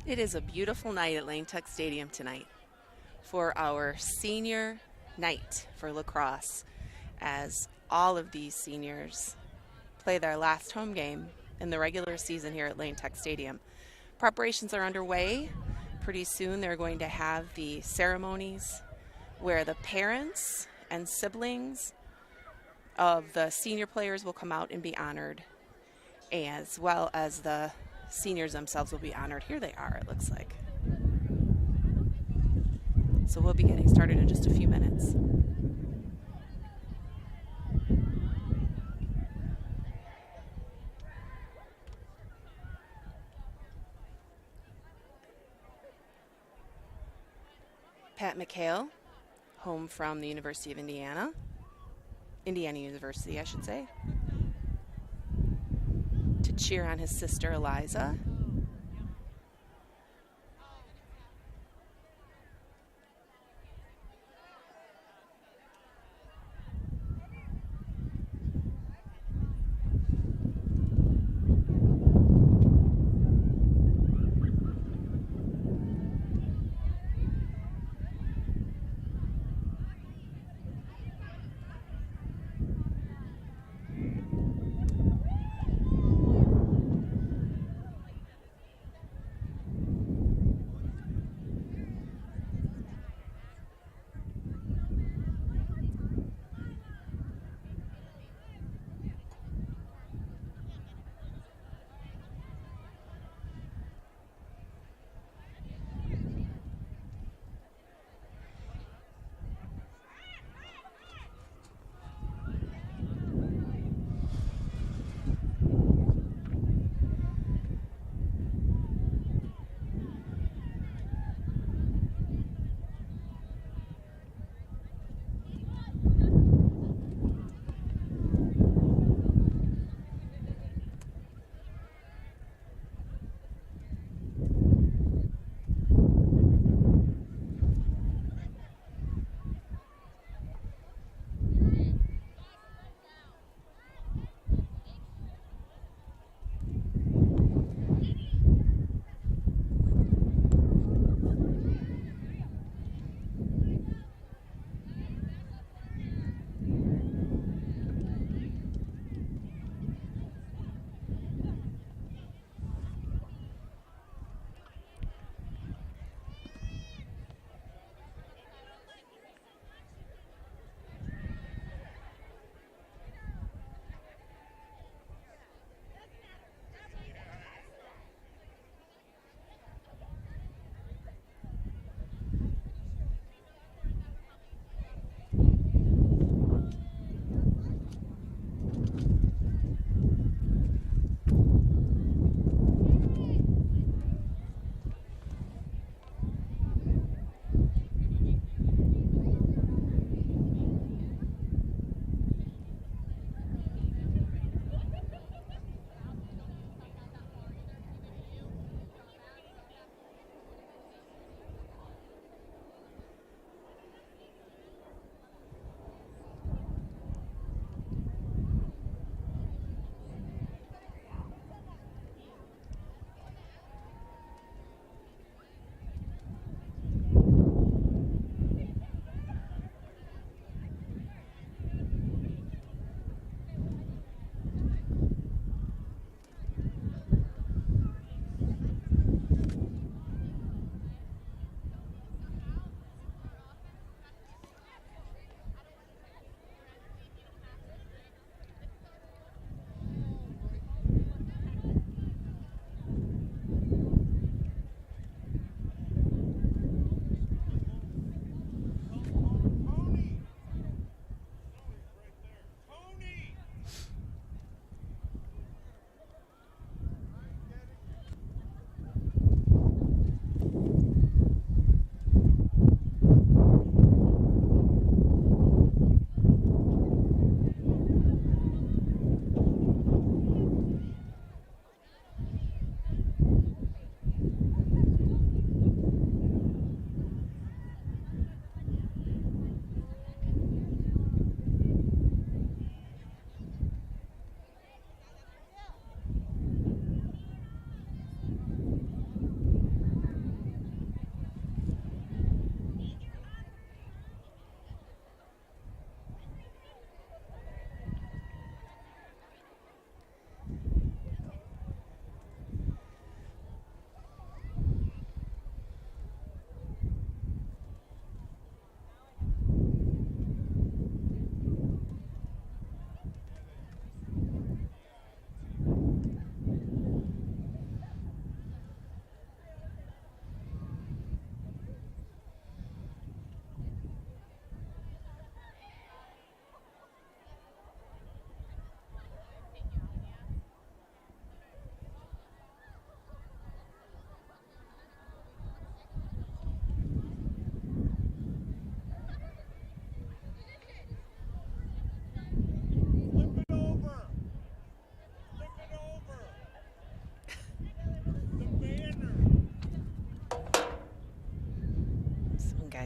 It is a beautiful night at Lane Tech Stadium tonight for our senior night for lacrosse, as all of these seniors play their last home game in the regular season here at Lane Tech Stadium. Preparations are underway. Pretty soon they're going to have the ceremonies where the parents and siblings of the senior players will come out and be honored, as well as the seniors themselves will be honored. Here they are, it looks like. So we'll be getting started in just a few minutes. Pat McHale, home from the University of Indiana University, I should say, to cheer on his sister Eliza.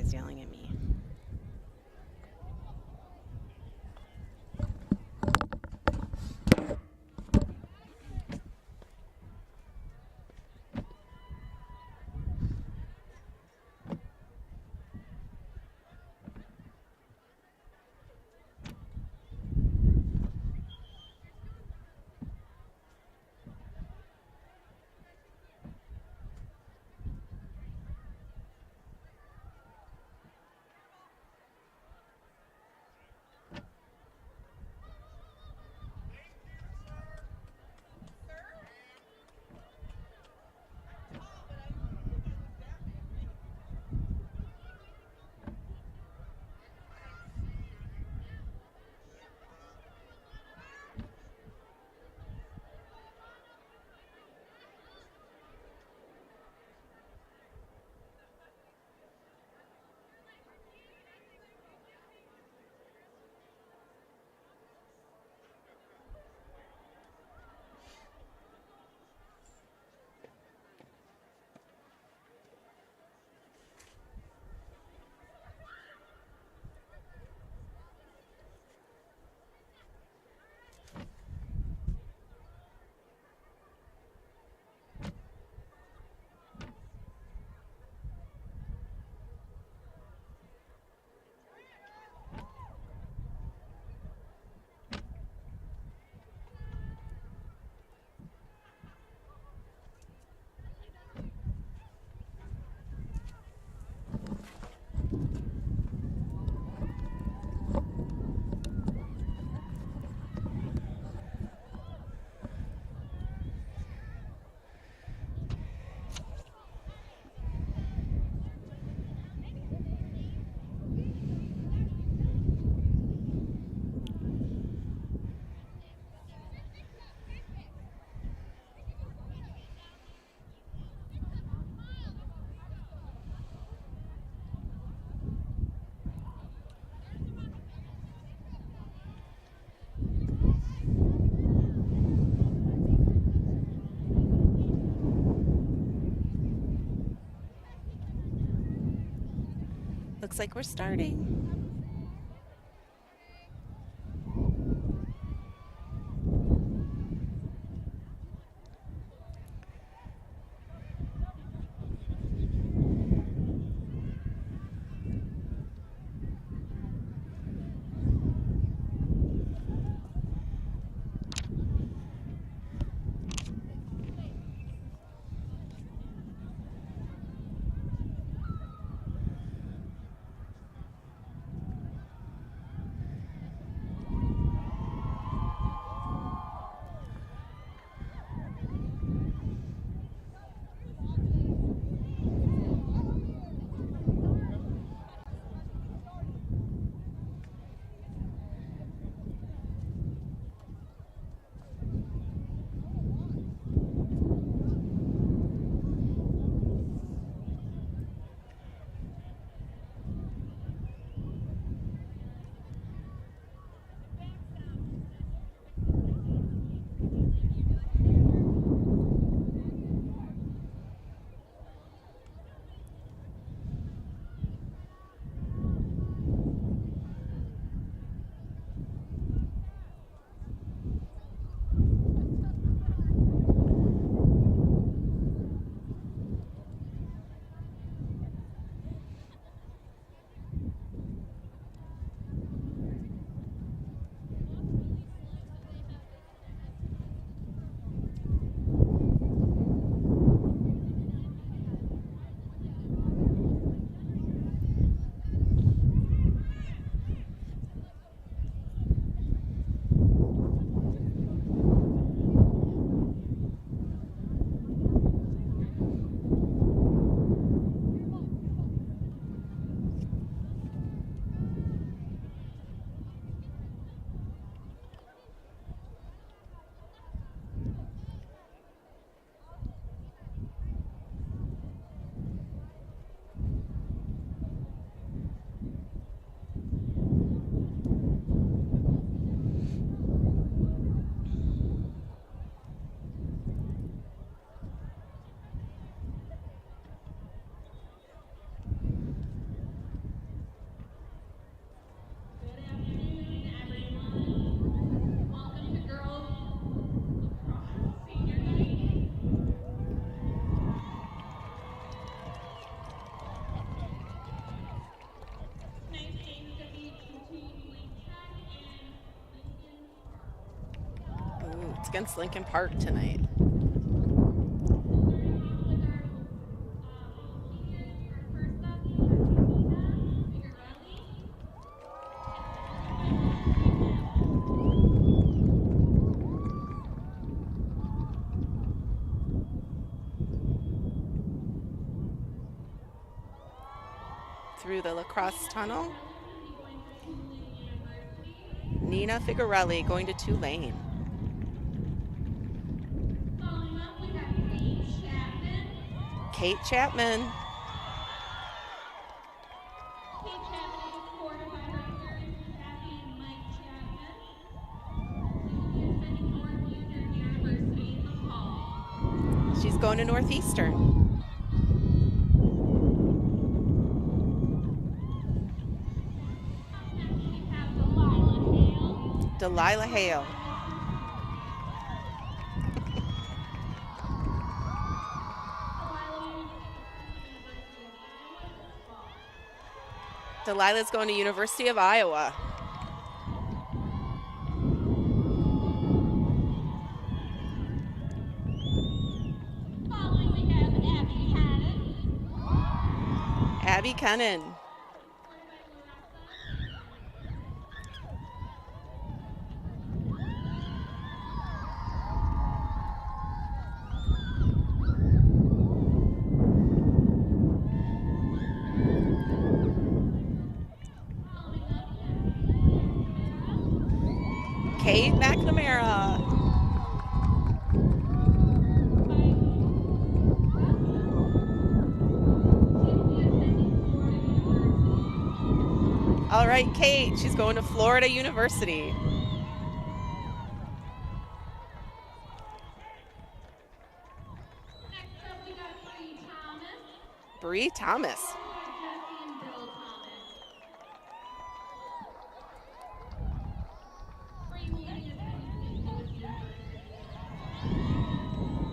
guy's yelling at me. Looks like we're starting. against Lincoln Park tonight. Through the Lacrosse tunnel, Nina Figarelli going to Tulane. Kate Chapman. She's going to Northeastern. Delilah Hale. Delilah's going to University of Iowa. Abby Kennan. Kate McNamara. All right, Kate, she's going to Florida University. Next up, we got Bree Thomas.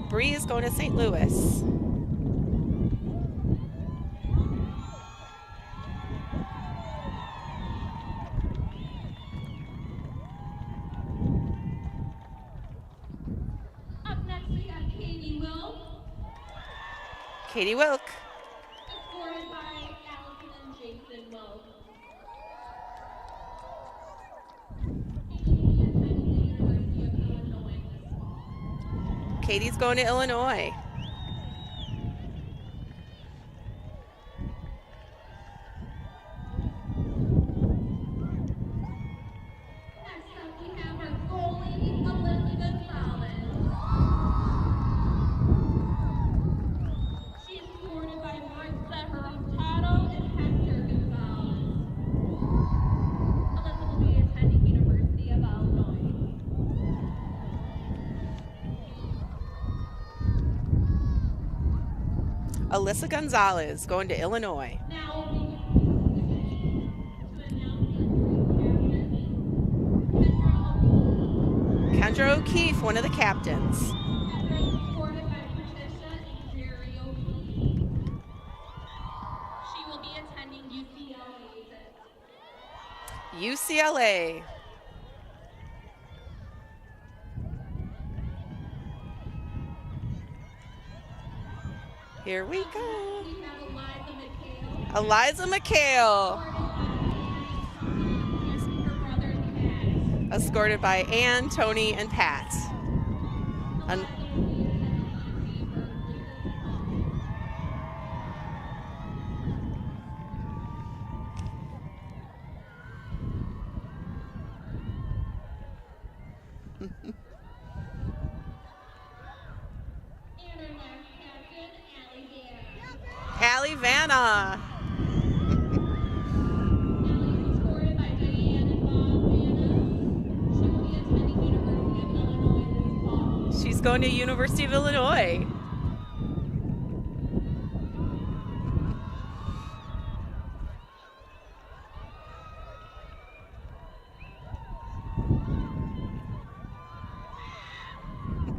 Bree is going to St. Louis. Up next, we got Katie Wilk. Katie Wilk. Escorted by Allison and Jason Wilk. Katie's going to Illinois. Next up, we have our goalie, Alyssa Gonzalez. She is escorted by Marissa Hurtado and Hector Gonzalez. Alyssa will be attending University of Illinois. Alyssa Gonzalez going to Illinois. Now we to announce the Kendra O'Keefe, one of the captains. Kendra is escorted by Patricia and Jerry O'Keefe. She will be attending UCLA. UCLA. Here we go. We have Eliza McHale. Eliza McHale, Her brother Pat. escorted by Ann, Tony, and Pat. Un- And our last captain, Allie Vanna. Hallie Vanna. Allie is escorted by Diane and Bob Vanna. She will be attending University of Illinois this fall. She's going to University of Illinois.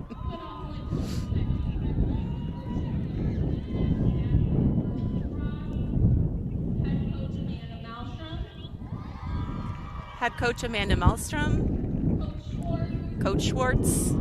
Would also like to thank Head coach Amanda Malmstrom, Coach Schwartz, Coach Schwartz,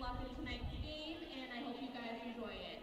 luck in tonight's game, and I hope you guys enjoy it.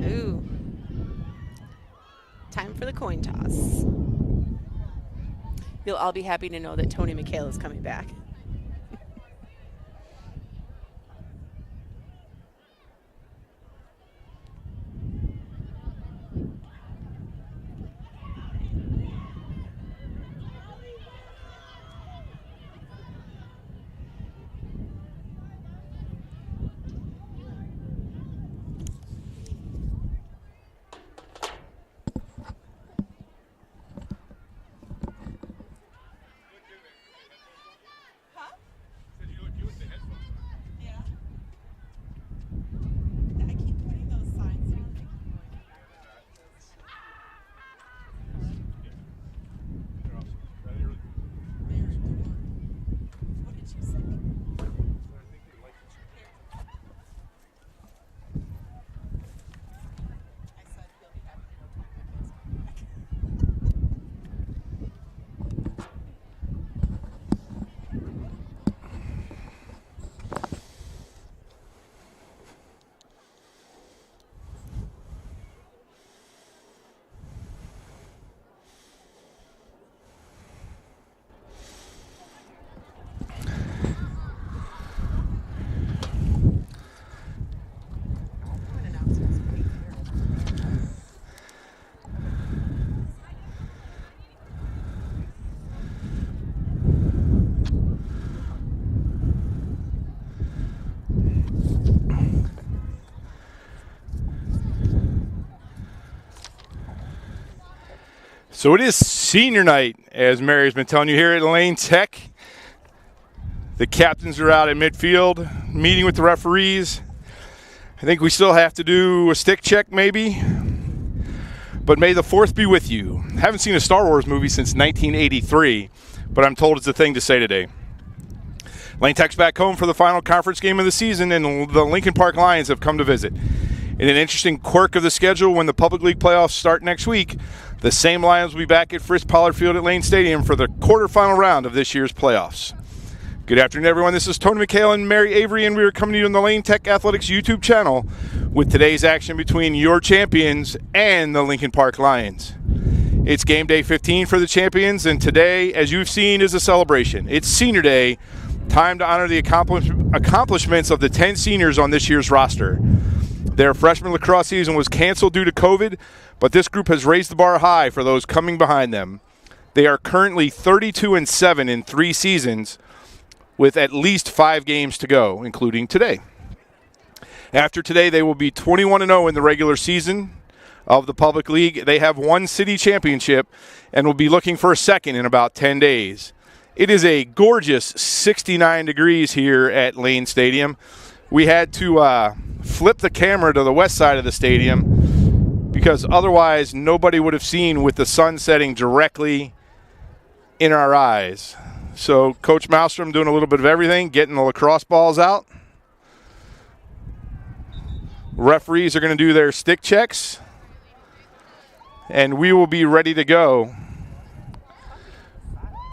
Ooh. Time for the coin toss. You'll all be happy to know that Tony McHale is coming back. So it is senior night, as Mary's been telling you here at Lane Tech. The captains are out at midfield, meeting with the referees. I think we still have to do a stick check maybe. But may the 4th be with you. Haven't seen a Star Wars movie since 1983, but I'm told it's a thing to say today. Lane Tech's back home for the final conference game of the season, and the Lincoln Park Lions have come to visit. In an interesting quirk of the schedule, when the Public League playoffs start next week, the same Lions will be back at Frisk Pollard Field at Lane Stadium for the quarterfinal round of this year's playoffs. Good afternoon, everyone. This is Tony McHale and Mary Avery, and we are coming to you on the Lane Tech Athletics YouTube channel with today's action between your champions and the Lincoln Park Lions. It's game day 15 for the champions, and today, as you've seen, is a celebration. It's senior day, time to honor the accomplishments of the 10 seniors on this year's roster. Their freshman lacrosse season was canceled due to COVID, but this group has raised the bar high for those coming behind them. They are currently 32-7 in 3 seasons with at least 5 games to go, including today. After today, they will be 21-0 in the regular season of the public league. They have won city championship and will be looking for a second in about 10 days. It is a gorgeous 69 degrees here at Lane Stadium. We had to flip the camera to the west side of the stadium because otherwise nobody would have seen with the sun setting directly in our eyes. So Coach Malmstrom doing a little bit of everything, getting the lacrosse balls out. Referees are going to do their stick checks, and we will be ready to go.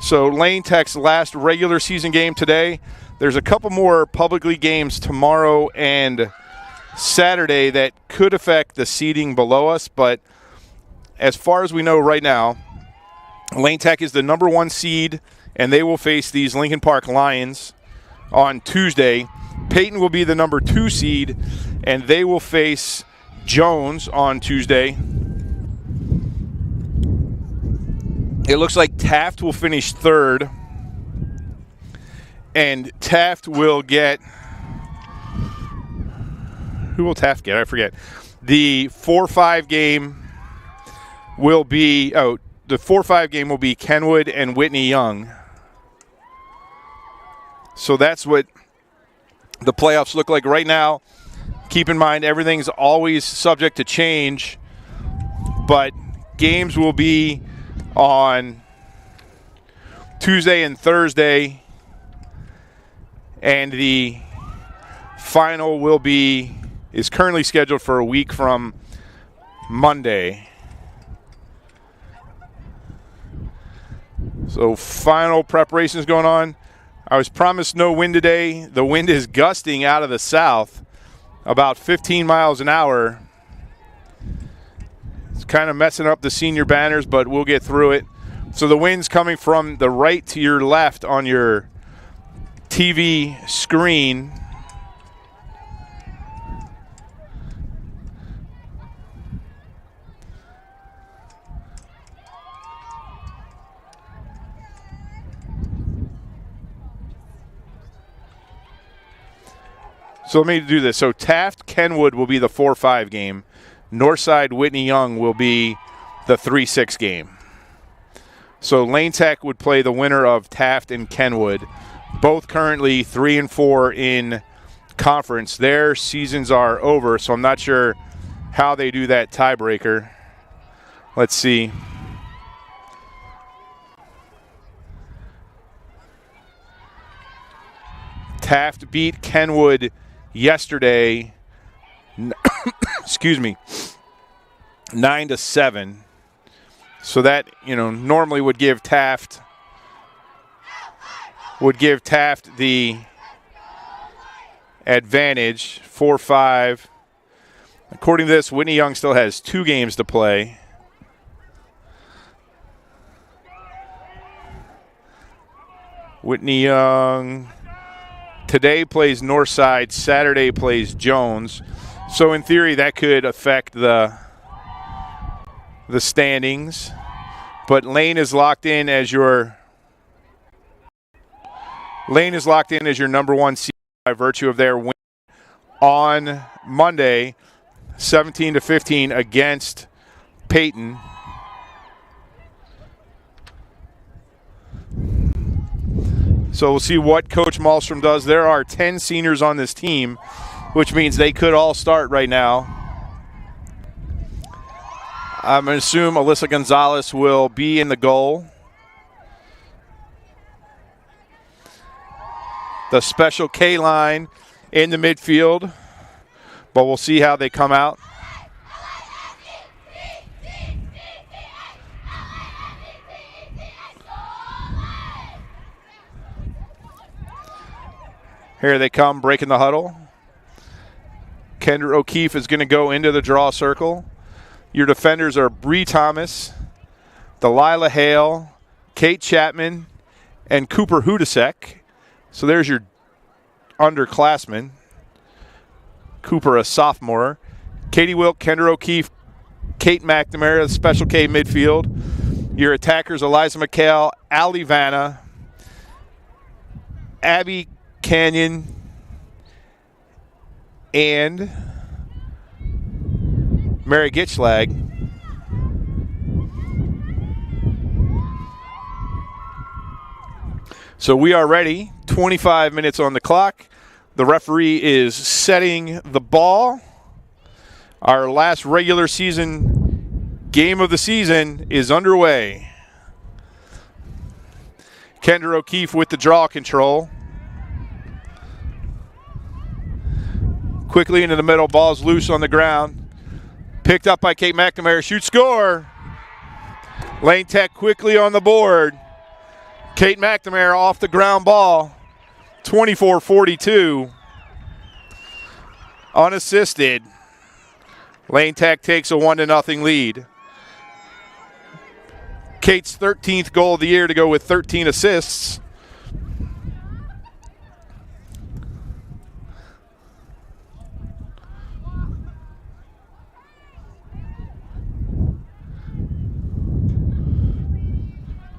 So Lane Tech's last regular season game today. There's a couple more public league games tomorrow and Saturday that could affect the seeding below us, but as far as we know right now, Lane Tech is the number 1 seed, and they will face these Lincoln Park Lions on Tuesday. Peyton will be the number 2 seed, and they will face Jones on Tuesday. It looks like Taft will finish 3rd, and Taft will get – who will Taft get? I forget. The 4-5 game will be the 4-5 game will be Kenwood and Whitney Young. So that's what the playoffs look like right now. Keep in mind, everything's always subject to change, but games will be on Tuesday and Thursday, and the final is currently scheduled for a week from Monday. So final preparations going on. I was promised no wind today. The wind is gusting out of the south about 15 miles an hour. It's kind of messing up the senior banners, but we'll get through it. So the wind's coming from the right to your left on your TV screen. So let me do this. So Taft Kenwood will be the 4-5 game. Northside Whitney Young will be the 3-6 game. So Lane Tech would play the winner of Taft and Kenwood, both currently 3-4 in conference. Their seasons are over, so I'm not sure how they do that tiebreaker. Let's see. Taft beat Kenwood yesterday, excuse me, 9-7. So that, normally would give Taft the advantage, 4-5. According to this, Whitney Young still has 2 games to play. Whitney Young today plays Northside, Saturday plays Jones. So in theory, that could affect the standings. But Lane is locked in as your number 1 seed by virtue of their win on Monday, 17-15 against Peyton. So we'll see what Coach Malmstrom does. There are 10 seniors on this team, which means they could all start right now. I'm going to assume Alyssa Gonzalez will be in the goal. The special K line in the midfield, but we'll see how they come out. Here they come, breaking the huddle. Kendra O'Keefe is going to go into the draw circle. Your defenders are Bree Thomas, Delilah Hale, Kate Chapman, and Cooper Hudasek. So there's your underclassmen. Cooper, a sophomore. Katie Wilk, Kendra O'Keefe, Kate McNamara, Special K midfield. Your attackers, Eliza McHale, Allie Vanna, Abby Canyon, and Mary Gitschlag. So we are ready. 25 minutes on the clock. The referee is setting the ball. Our last regular season game of the season is underway. Kendra O'Keefe with the draw control. Quickly into the middle, ball's loose on the ground. Picked up by Kate McNamara, shoot, score. Lane Tech quickly on the board. Kate McNamara off the ground ball, 24-42. Unassisted. Lane Tech takes a 1-0 lead. Kate's 13th goal of the year to go with 13 assists.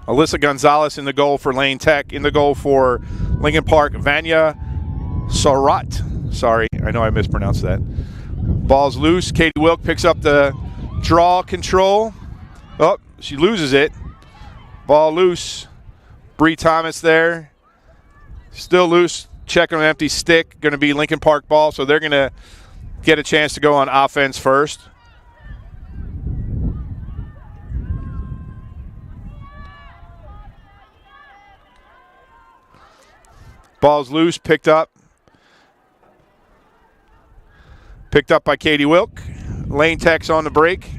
Alyssa Gonzalez in the goal for Lane Tech. In the goal for Lincoln Park, Vanya Sarat. Sorry, I know I mispronounced that. Ball's loose. Katie Wilk picks up the draw control. Oh, she loses it. Ball loose. Bree Thomas there. Still loose. Check on an empty stick. Going to be Lincoln Park ball, so they're going to get a chance to go on offense first. Ball's loose, picked up. Picked up by Katie Wilk. Lane Tech's on the break.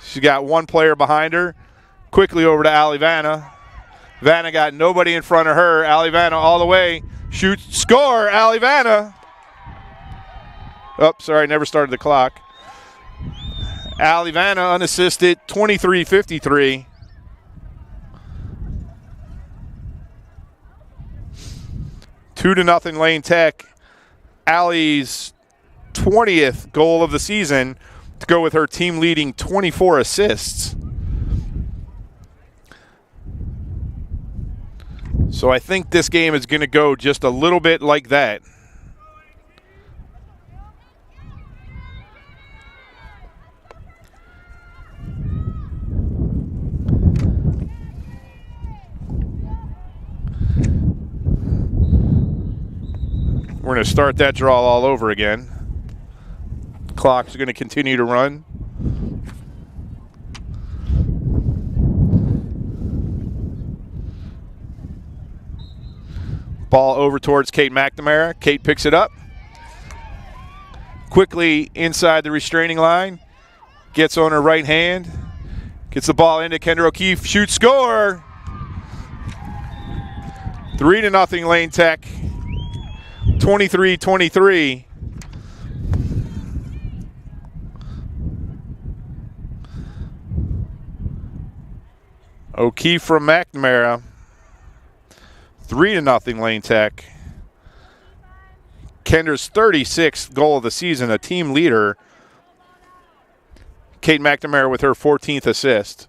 She's got one player behind her. Quickly over to Allie Vanna. Vanna got nobody in front of her. Allie Vanna all the way. Shoots, score, Allie Vanna. Oh, sorry, never started the clock. Allie Vanna unassisted, 23-53. Two to nothing Lane Tech. Allie's 20th goal of the season to go with her team leading 24 assists. So I think this game is going to go just a little bit like that. We're going to start that draw all over again. Clock's going to continue to run. Ball over towards Kate McNamara. Kate picks it up. Quickly inside the restraining line. Gets on her right hand. Gets the ball into Kendra O'Keefe. Shoots, score! 3-0 Lane Tech. 23-23. O'Keefe from McNamara. 3-0 Lane Tech. Kendra's 36th goal of the season, a team leader. Kate McNamara with her 14th assist.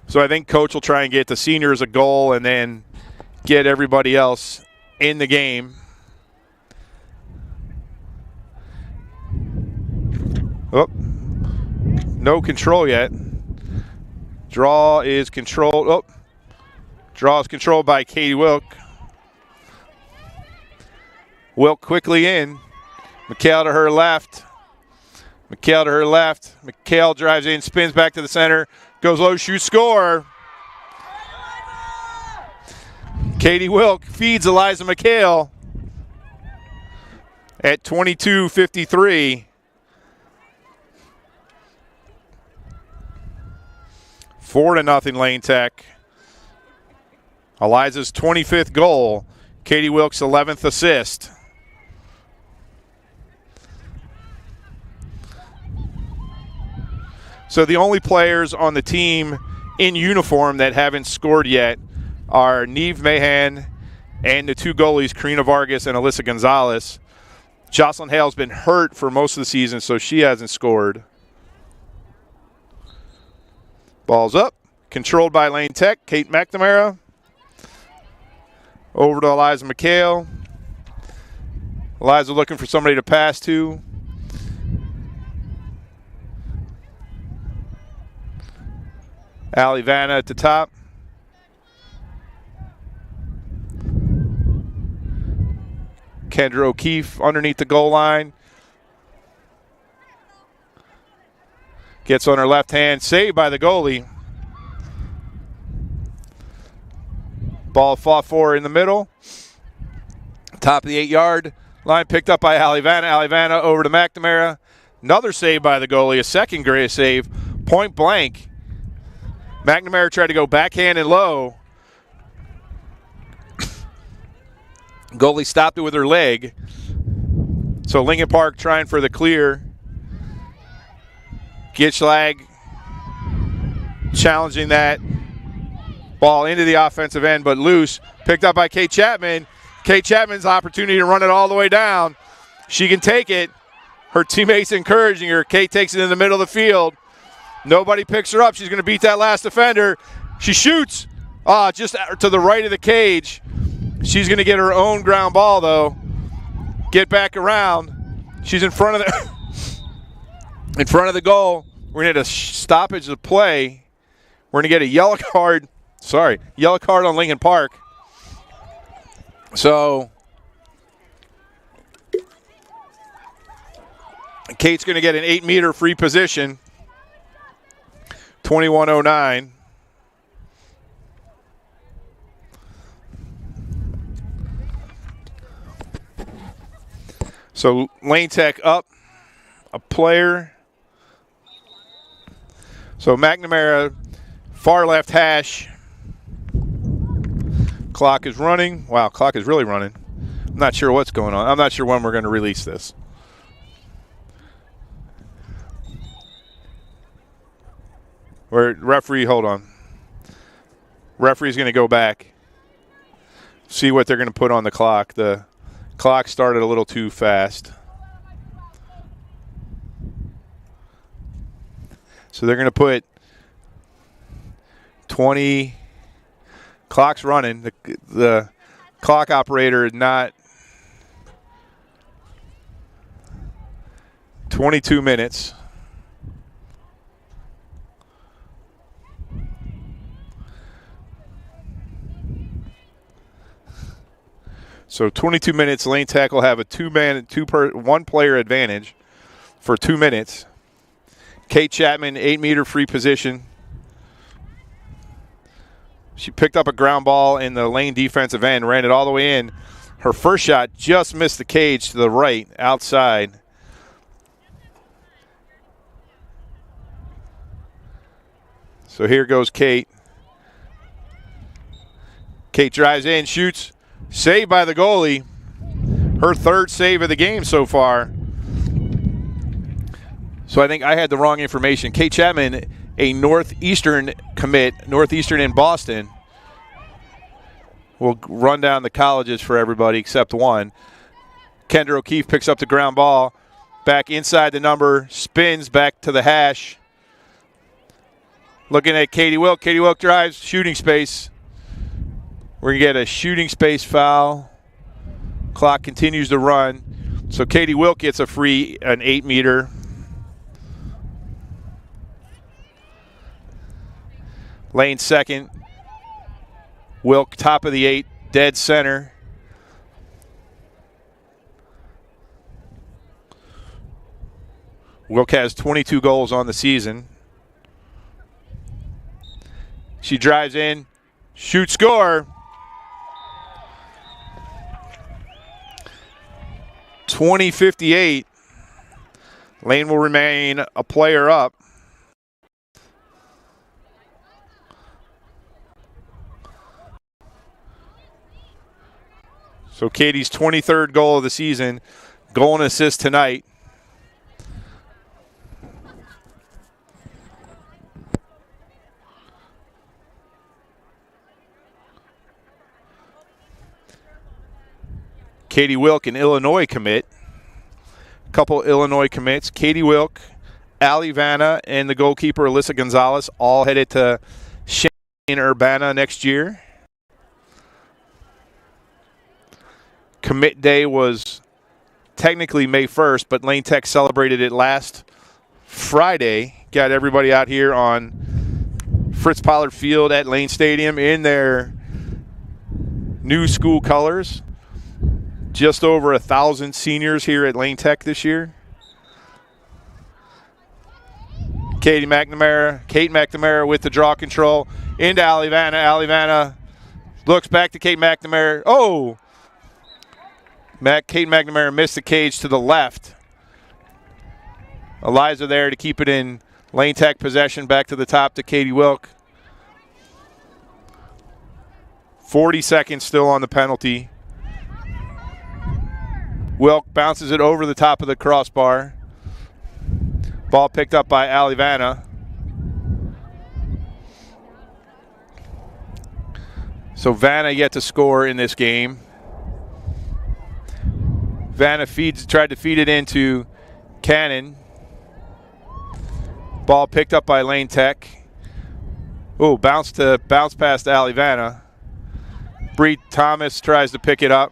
So I think Coach will try and get the seniors a goal and then get everybody else in the game. Oh, no control yet. Draw is controlled. Oh, draw is controlled by Katie Wilk. Wilk quickly in. McHale to her left. McHale to her left. McHale drives in, spins back to the center, goes low, shoots, score. Katie Wilk feeds Eliza McHale at 22-53. 4-0 Lane Tech. Eliza's 25th goal. Katie Wilk's 11th assist. So the only players on the team in uniform that haven't scored yet are Neve Mahan and the two goalies, Karina Vargas and Alyssa Gonzalez. Jocelyn Hale's been hurt for most of the season, so she hasn't scored. Ball's up. Controlled by Lane Tech. Kate McNamara. Over to Eliza McHale. Eliza looking for somebody to pass to. Allie Vanna at the top. Kendra O'Keefe underneath the goal line. Gets on her left hand. Saved by the goalie. Ball fought for in the middle. Top of the 8-yard line picked up by Allie Vanna. Allie Vanna over to McNamara. Another save by the goalie. A second great save. Point blank. McNamara tried to go backhand and low. Goalie stopped it with her leg. So Lincoln Park trying for the clear. Gitschlag challenging that. Ball into the offensive end, but loose. Picked up by Kate Chapman. Kate Chapman's opportunity to run it all the way down. She can take it. Her teammates encouraging her. Kate takes it in the middle of the field. Nobody picks her up. She's going to beat that last defender. She shoots. Just to the right of the cage. She's going to get her own ground ball, though. Get back around. She's in front of the goal. We're going to get a stoppage of play. We're going to get a yellow card. Yellow card on Lincoln Park. So Kate's going to get an 8-meter free position. 21:09. So Lane Tech up a player. So McNamara, far left hash. Clock is running. Wow, clock is really running. I'm not sure what's going on. I'm not sure when we're going to release this. Referee, hold on. Referee's going to go back. See what they're going to put on the clock. The clock started a little too fast. So they're going to put 20. Clock's running. The clock operator is not. 22 minutes. So 22 minutes. Lane Tech will have a one player advantage for 2 minutes. Kate Chapman, 8-meter free position. She picked up a ground ball in the Lane defensive end, ran it all the way in. Her first shot just missed the cage to the right, outside. So here goes Kate. Kate drives in, shoots. Saved by the goalie. Her third save of the game so far. So I think I had the wrong information. Kate Chapman, a Northeastern commit, Northeastern in Boston. We'll run down the colleges for everybody except one. Kendra O'Keefe picks up the ground ball. Back inside the number, spins back to the hash. Looking at Katie Wilk. Katie Wilk drives, shooting space. We're going to get a shooting space foul. Clock continues to run. So Katie Wilk gets an 8-meter. Lane second. Wilk top of the 8, dead center. Wilk has 22 goals on the season. She drives in, shoot, score. 20-58. Lane will remain a player up. So Katie's 23rd goal of the season, goal and assist tonight. Katie Wilk, an Illinois commit. A couple Illinois commits. Katie Wilk, Allie Vanna, and the goalkeeper Alyssa Gonzalez all headed to Urbana next year. Commit day was technically May 1st, but Lane Tech celebrated it last Friday. Got everybody out here on Fritz Pollard Field at Lane Stadium in their new school colors. Just over 1,000 seniors here at Lane Tech this year. Kate McNamara with the draw control into Allie Vanna. Allie Vanna looks back to Kate McNamara. Oh! Kate McNamara missed the cage to the left. Eliza there to keep it in Lane Tech possession. Back to the top to Katie Wilk. 40 seconds still on the penalty. Wilk bounces it over the top of the crossbar. Ball picked up by Allie Vanna. So Vanna yet to score in this game. Vanna tried to feed it into Cannon. Ball picked up by Lane Tech. Oh, bounce past Allie Vanna. Bree Thomas tries to pick it up.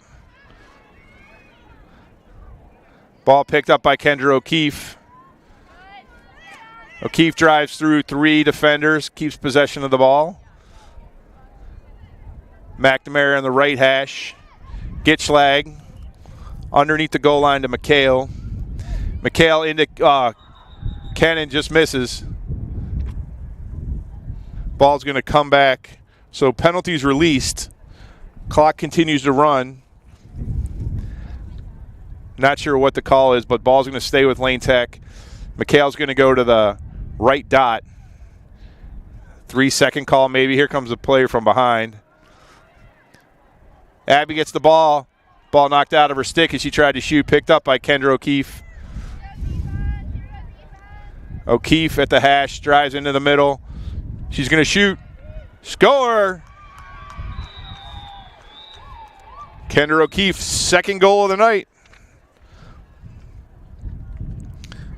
Ball picked up by Kendra O'Keefe. O'Keefe drives through 3 defenders, keeps possession of the ball. McNamara on the right hash. Gitschlag underneath the goal line to McHale. McHale into Cannon, just misses. Ball's going to come back. So penalties released. Clock continues to run. Not sure what the call is, but ball's going to stay with Lane Tech. McHale's going to go to the right dot. 3-second call maybe. Here comes a player from behind. Abby gets the ball. Ball knocked out of her stick as she tried to shoot. Picked up by Kendra O'Keefe. O'Keefe at the hash. Drives into the middle. She's going to shoot. Score! Kendra O'Keefe's second goal of the night.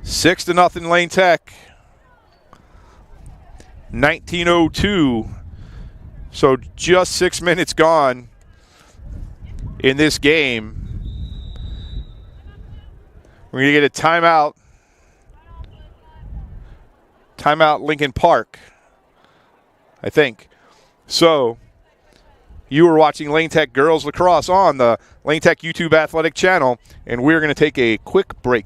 6-0 Lane Tech. 19:02. So just 6 minutes gone in this game. We're going to get a timeout. Timeout Lincoln Park, I think. So you are watching Lane Tech Girls Lacrosse on the Lane Tech YouTube Athletic channel, and we're going to take a quick break.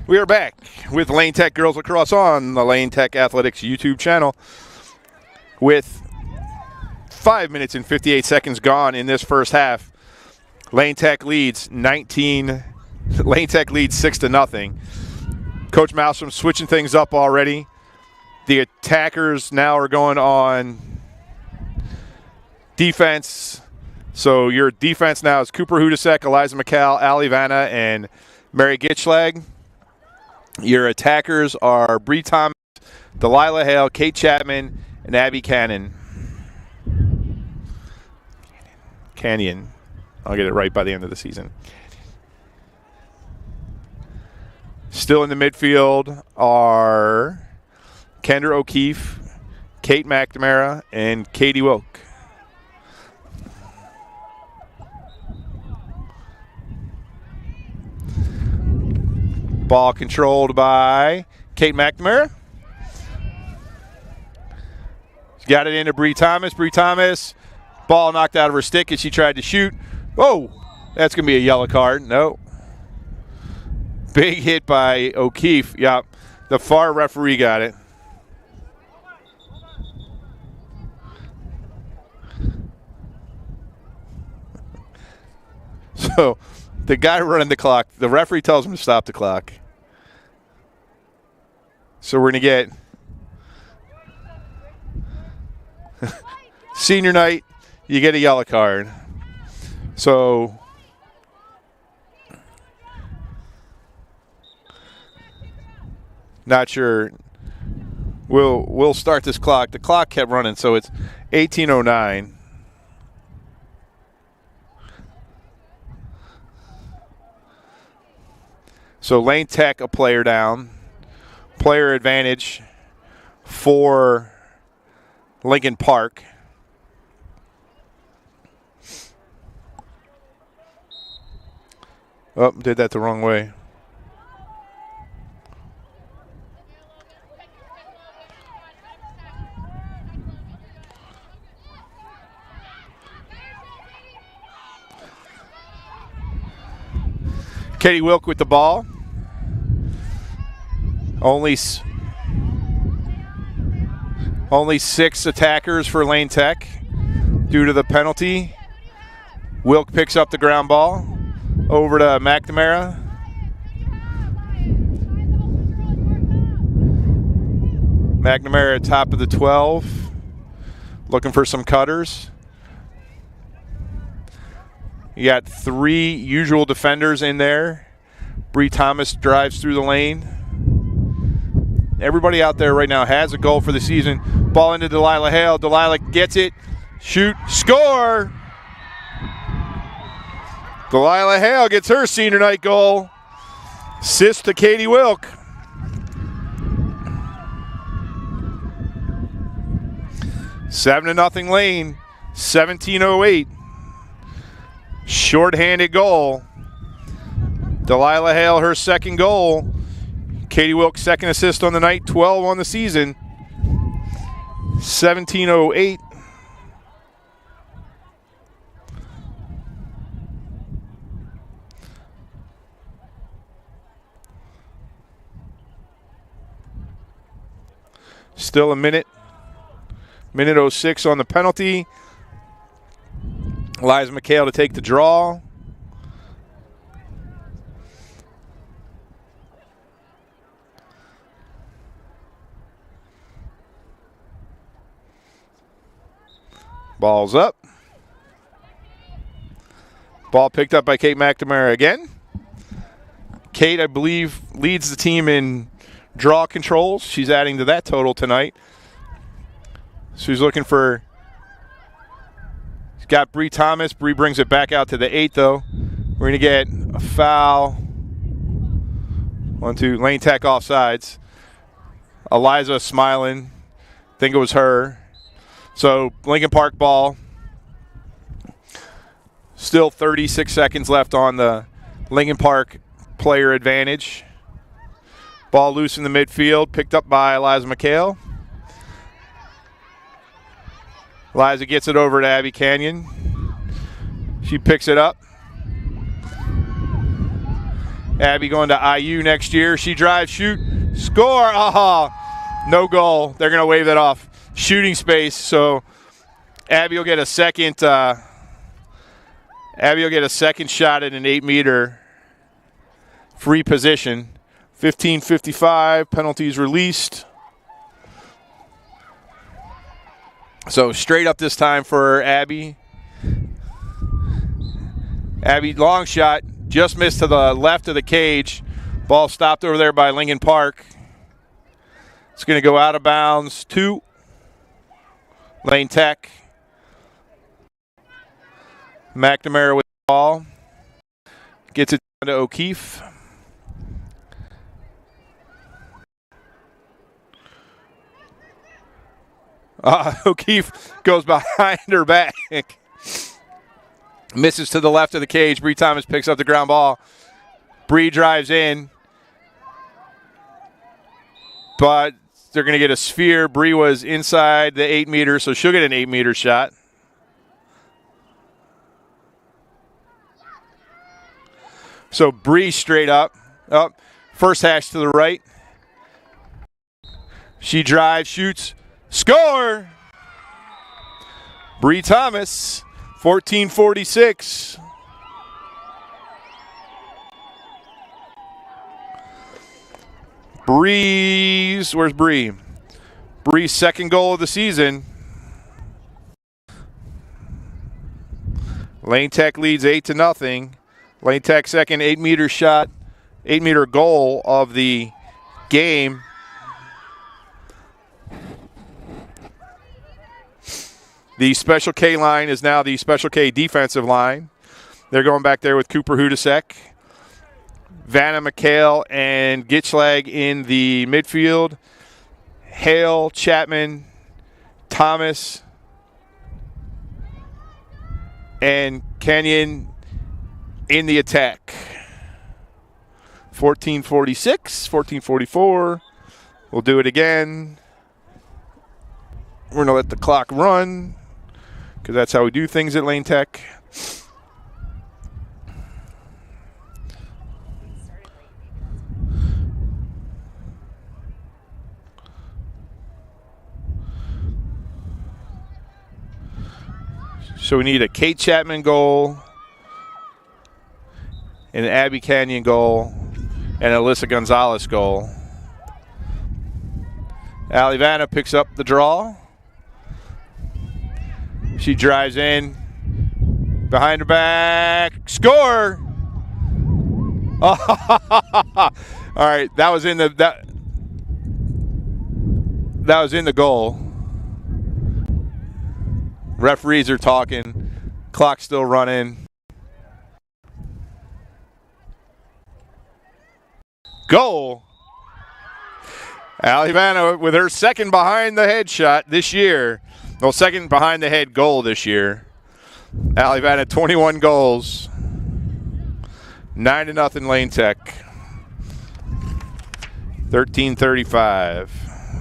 We are back with Lane Tech Girls Lacrosse on the Lane Tech Athletics YouTube channel with 5 minutes and 58 seconds gone in this first half. Lane Tech leads 6-0. Coach Malstrom switching things up already. The attackers now are going on defense. So your defense now is Cooper Hudasek, Eliza McCall, Ali Vanna, and Mary Gitschlag. Your attackers are Bree Thomas, Delilah Hale, Kate Chapman, and Abby Cannon. Canyon. I'll get it right by the end of the season. Still in the midfield are Kendra O'Keefe, Kate McNamara, and Katie Wilk. Ball controlled by Kate McNamara. She's got it into Bree Thomas. Bree Thomas, ball knocked out of her stick as she tried to shoot. Whoa, that's going to be a yellow card. No. Big hit by O'Keefe. Yep, the far referee got it. So the guy running the clock, the referee tells him to stop the clock. So we're going to get senior night, you get a yellow card. So not sure. We'll start this clock. The clock kept running, so it's 18:09. So Lane Tech a player down. Player advantage for Lincoln Park. Oh, did that the wrong way. Katie Wilk with the ball. Only 6 attackers for Lane Tech due to the penalty. Wilk picks up the ground ball over to McNamara. McNamara at top of the 12, looking for some cutters. You got 3 usual defenders in there. Bree Thomas drives through the lane. Everybody out there right now has a goal for the season. Ball into Delilah Hale. Delilah gets it. Shoot. Score! Delilah Hale gets her senior night goal. Assist to Katie Wilk. 7-0 Lane. 17:08. Short-handed goal. Delilah Hale, her second goal. Katie Wilk's second assist on the night, 12 on the season. 17:08. Still a minute 06 on the penalty. Eliza McHale to take the draw. Ball's up. Ball picked up by Kate McNamara again. Kate, I believe, leads the team in draw controls. She's adding to that total tonight. She's looking for, she's got Bree Thomas. Bree brings it back out to the 8, though. We're going to get a foul. 1-2, Lane Tech offsides. Eliza smiling. Think it was her. So Lincoln Park ball. Still 36 seconds left on the Lincoln Park player advantage. Ball loose in the midfield, picked up by Eliza McHale. Eliza gets it over to Abby Canyon. She picks it up. Abby going to IU next year. She drives, shoot, score. Aha! No goal. They're going to wave that off. Shooting space, so Abby will get a second. Abby will get a second shot at an 8-meter free position. 15:55, penalties released. So straight up this time for Abby. Abby, long shot, just missed to the left of the cage. Ball stopped over there by Lincoln Park. It's going to go out of bounds to Lane Tech. McNamara with the ball. Gets it down to O'Keefe. O'Keefe goes behind her back. Misses to the left of the cage. Bree Thomas picks up the ground ball. Bree drives in. But they're going to get a sphere. Bree was inside the 8 meters, so she'll get an 8-meter shot. So Bree straight up. First hash to the right. She drives, shoots, score! Bree Thomas, 14-46. Where's Bree? Bree's second goal of the season. Lane Tech leads 8-0. Lane Tech second 8-meter shot, 8-meter goal of the game. The Special K line is now the Special K defensive line. They're going back there with Cooper Hudasek, Vanna McHale, and Gitschlag in the midfield. Hale, Chapman, Thomas, and Kenyon in the attack. 14-46, 14-44. We'll do it again. We're going to let the clock run because that's how we do things at Lane Tech. So we need a Kate Chapman goal, an Abby Canyon goal, and an Alyssa Gonzalez goal. Allie Vanna picks up the draw. She drives in, behind her back, score! All right, that was in the that was in the goal. Referees are talking. Clock's still running. Goal. Allie Vanna with her second behind the head shot this year. Well, second behind the head goal this year. Allie Vanna 21 goals. 9-0 Lane Tech. 13:35.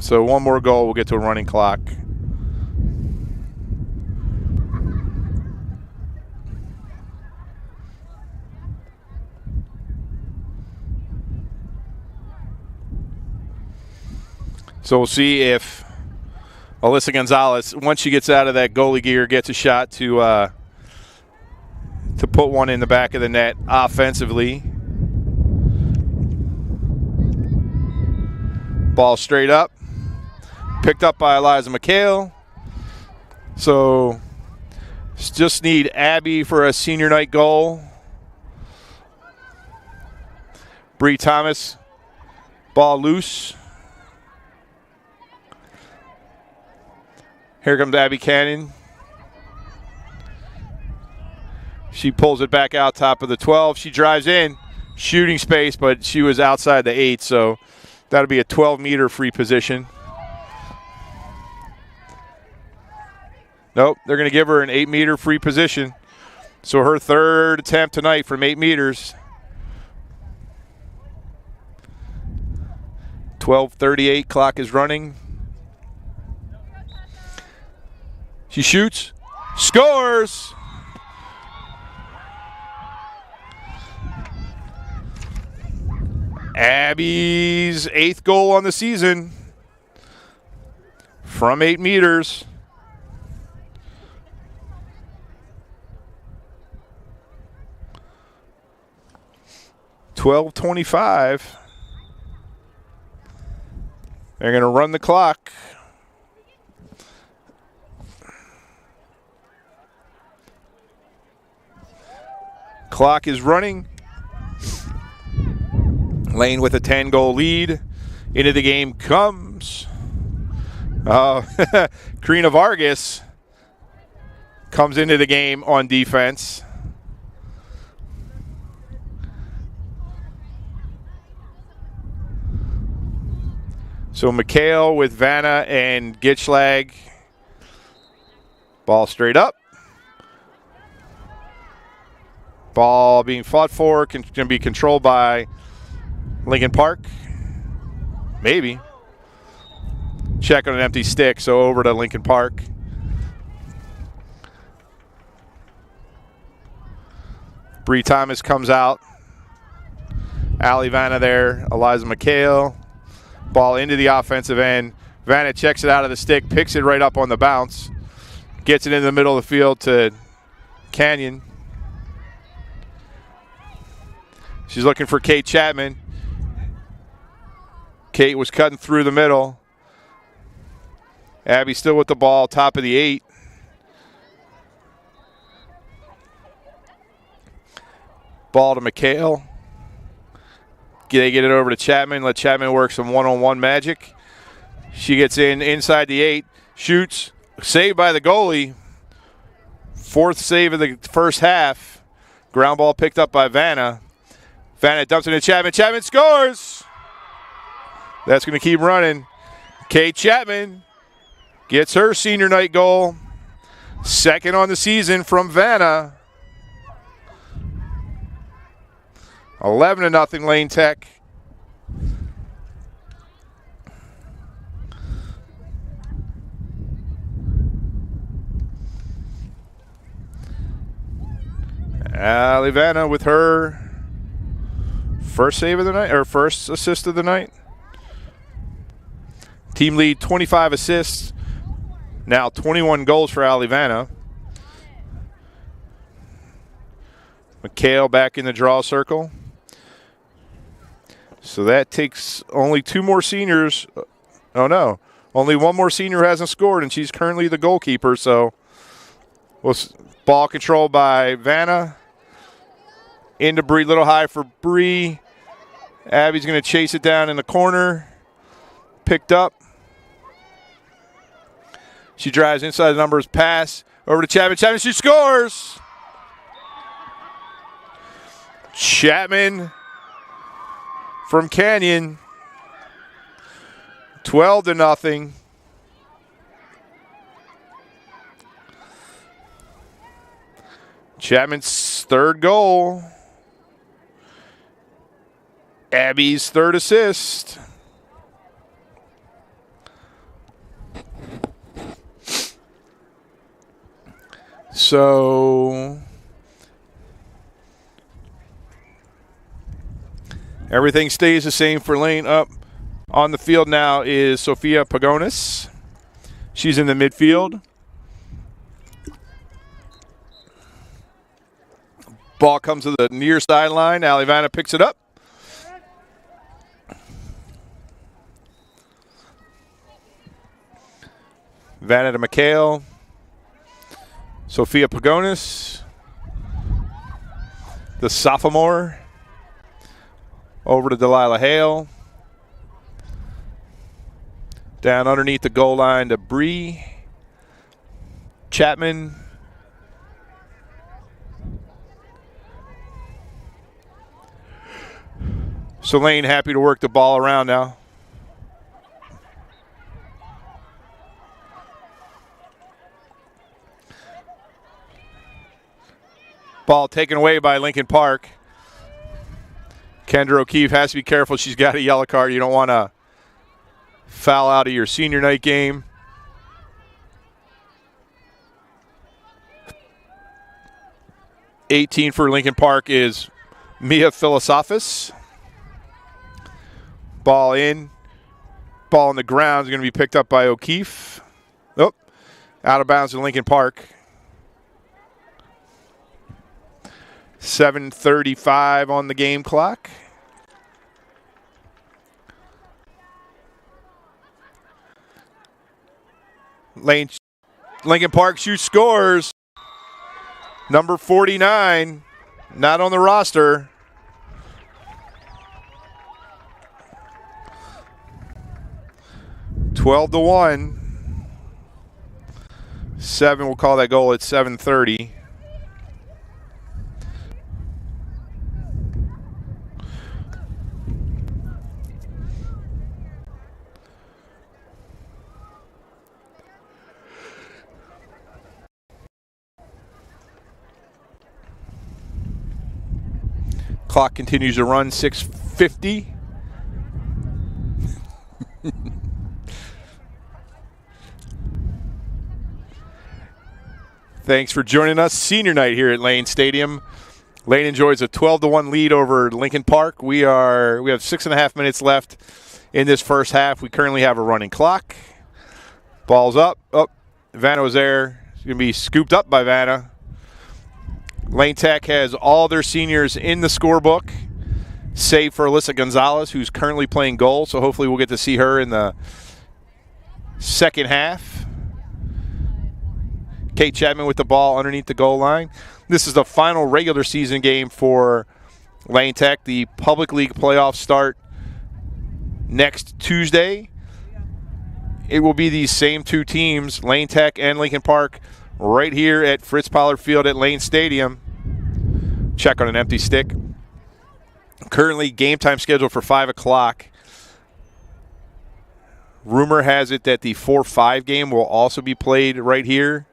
So one more goal, we'll get to a running clock. So we'll see if Alyssa Gonzalez, once she gets out of that goalie gear, gets a shot to put one in the back of the net offensively. Ball straight up. Picked up by Eliza McHale. So just need Abby for a senior night goal. Bree Thomas, ball loose. Here comes Abby Cannon. She pulls it back out top of the 12. She drives in, shooting space, but she was outside the 8, so that'll be a 12-meter free position. Nope, they're going to give her an 8-meter free position. So her third attempt tonight from 8 meters. 12:38, clock is running. She shoots, scores! Abby's 8th goal on the season from 8 meters. $12:25. They're going to run the clock. Clock is running. Lane with a 10-goal lead. Into the game comes Karina Vargas comes into the game on defense. So McHale with Vanna and Gitschlag. Ball straight up. Ball being fought for, can be controlled by Lincoln Park. Maybe. Check on an empty stick, so over to Lincoln Park. Bree Thomas comes out. Allie Vanna there. Eliza McHale. Ball into the offensive end. Vanna checks it out of the stick, picks it right up on the bounce. Gets it in the middle of the field to Canyon. She's looking for Kate Chapman. Kate was cutting through the middle. Abby still with the ball, top of the 8. Ball to McHale. They get it over to Chapman. Let Chapman work some one-on-one magic. She gets inside the 8, shoots, saved by the goalie. 4th save of the first half. Ground ball picked up by Vanna. Vanna dumps it to Chapman. Chapman scores! That's going to keep running. Kate Chapman gets her senior night goal. 2nd on the season from Vanna. 11-0 Lane Tech. Allie Vanna with her first save of the night, or first assist of the night. Team lead 25 assists. Now 21 goals for Allie Vanna. McHale back in the draw circle. So that takes only 2 more seniors. Oh, no. Only 1 more senior who hasn't scored, and she's currently the goalkeeper. So ball controlled by Vanna. Into Bree, little high for Bree. Abby's going to chase it down in the corner. Picked up. She drives inside the numbers, pass over to Chapman. Chapman, she scores! Chapman from Canyon. 12-0. Chapman's 3rd goal. Abby's 3rd assist. So everything stays the same for Lane. Up on the field now is Sophia Pagonis. She's in the midfield. Ball comes to the near sideline. Allie Vanna picks it up. Vanna to McHale. Sophia Pagonis, the sophomore, over to Delilah Hale. Down underneath the goal line to Bree. Chapman. So Lane happy to work the ball around now. Ball taken away by Lincoln Park. Kendra O'Keefe has to be careful. She's got a yellow card. You don't want to foul out of your senior night game. '18 for Lincoln Park is Mia Philosophis. Ball in. Ball on the ground is going to be picked up by O'Keefe. Oh, out of bounds in Lincoln Park. 7:35 on the game clock. Lincoln Park shoots, scores. Number 49, Not on the roster. (12-1). 7, we'll call that goal at 7:30. Clock continues to run, 6:50. Thanks for joining us. Senior night here at Lane Stadium. Lane enjoys a 12-1 lead over Lincoln Park. We have 6.5 minutes left in this first half. We currently have a running clock. Ball's up. Oh, Vanna was there. It's going to be scooped up by Vanna. Lane Tech has all their seniors in the scorebook, save for Alyssa Gonzalez, who's currently playing goal. So hopefully we'll get to see her in the second half. Kate Chapman with the ball underneath the goal line. This is the final regular season game for Lane Tech. The Public League playoffs start next Tuesday. It will be these same two teams, Lane Tech and Lincoln Park, right here at Fritz Pollard Field at Lane Stadium. Check on an empty stick. Currently game time scheduled for 5 o'clock. Rumor has it that the 4-5 game will also be played right here,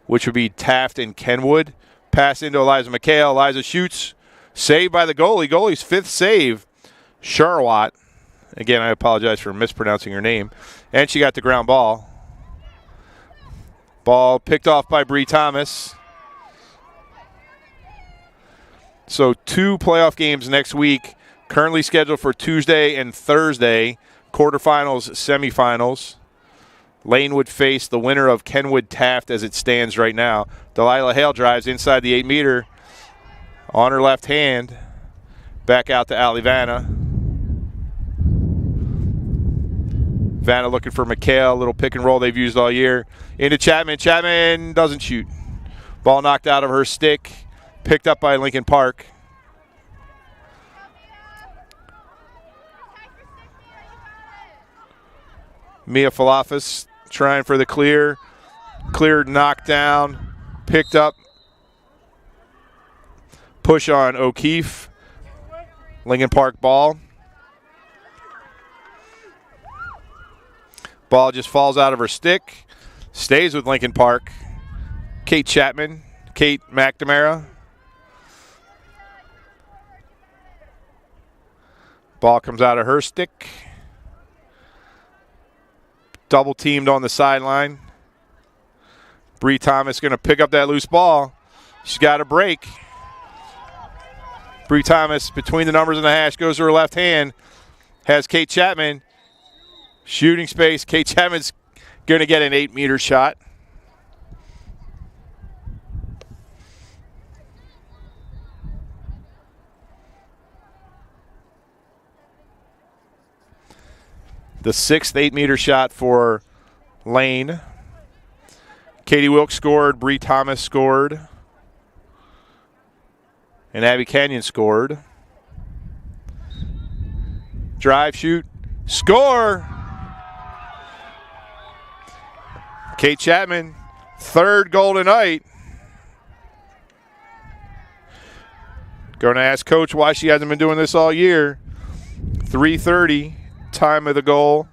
which would be Taft and Kenwood. Pass into Eliza McHale. Eliza shoots. Saved by the goalie. Goalie's 5th save. Charlotte. Again, I apologize for mispronouncing her name. And she got the ground ball. Ball picked off by Bree Thomas. So 2 playoff games next week. Currently scheduled for Tuesday and Thursday. Quarterfinals, semifinals. Lane would face the winner of Kenwood Taft as it stands right now. Delilah Hale drives inside the 8-meter on her left hand. Back out to Allie Vanna. Vanna looking for McHale. Little pick and roll they've used all year. Into Chapman. Chapman doesn't shoot. Ball knocked out of her stick. Picked up by Lincoln Park. Mia Falafis trying for the clear. Cleared, knocked down, picked up. Push on O'Keefe. Lincoln Park ball. Ball just falls out of her stick. Stays with Lincoln Park. Kate Chapman. Kate McNamara. Ball comes out of her stick. Double teamed on the sideline. Bree Thomas going to pick up that loose ball. She's got a break. Bree Thomas between the numbers and the hash goes to her left hand. Has Kate Chapman. Shooting space. Kate Chapman's going to get an 8-meter shot. The 6th 8-meter shot for Lane. Katie Wilkes scored. Bree Thomas scored. And Abby Canyon scored. Drive, shoot, score! Kate Chapman, 3rd goal tonight. Going to ask Coach why she hasn't been doing this all year. 3:30. Time of the goal.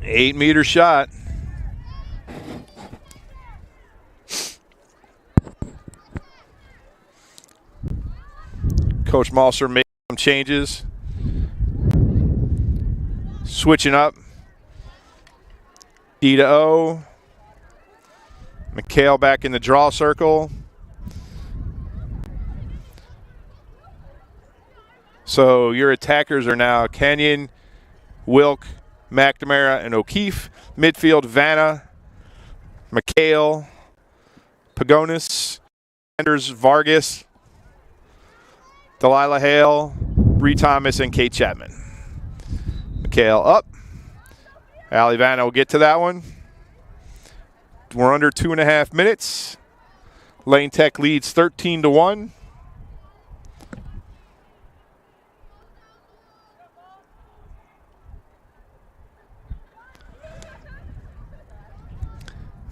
8-meter shot. Coach Malser made some changes. Switching up. D to O. McHale back in the draw circle. So your attackers are now Canyon, Wilk, McNamara, and O'Keefe. Midfield, Vanna, McHale, Pagonis, Anders, Vargas, Delilah Hale, Bree Thomas, and Kate Chapman. McHale up. Allie Vanna will get to that one. We're under 2.5 minutes. Lane Tech leads 13-1.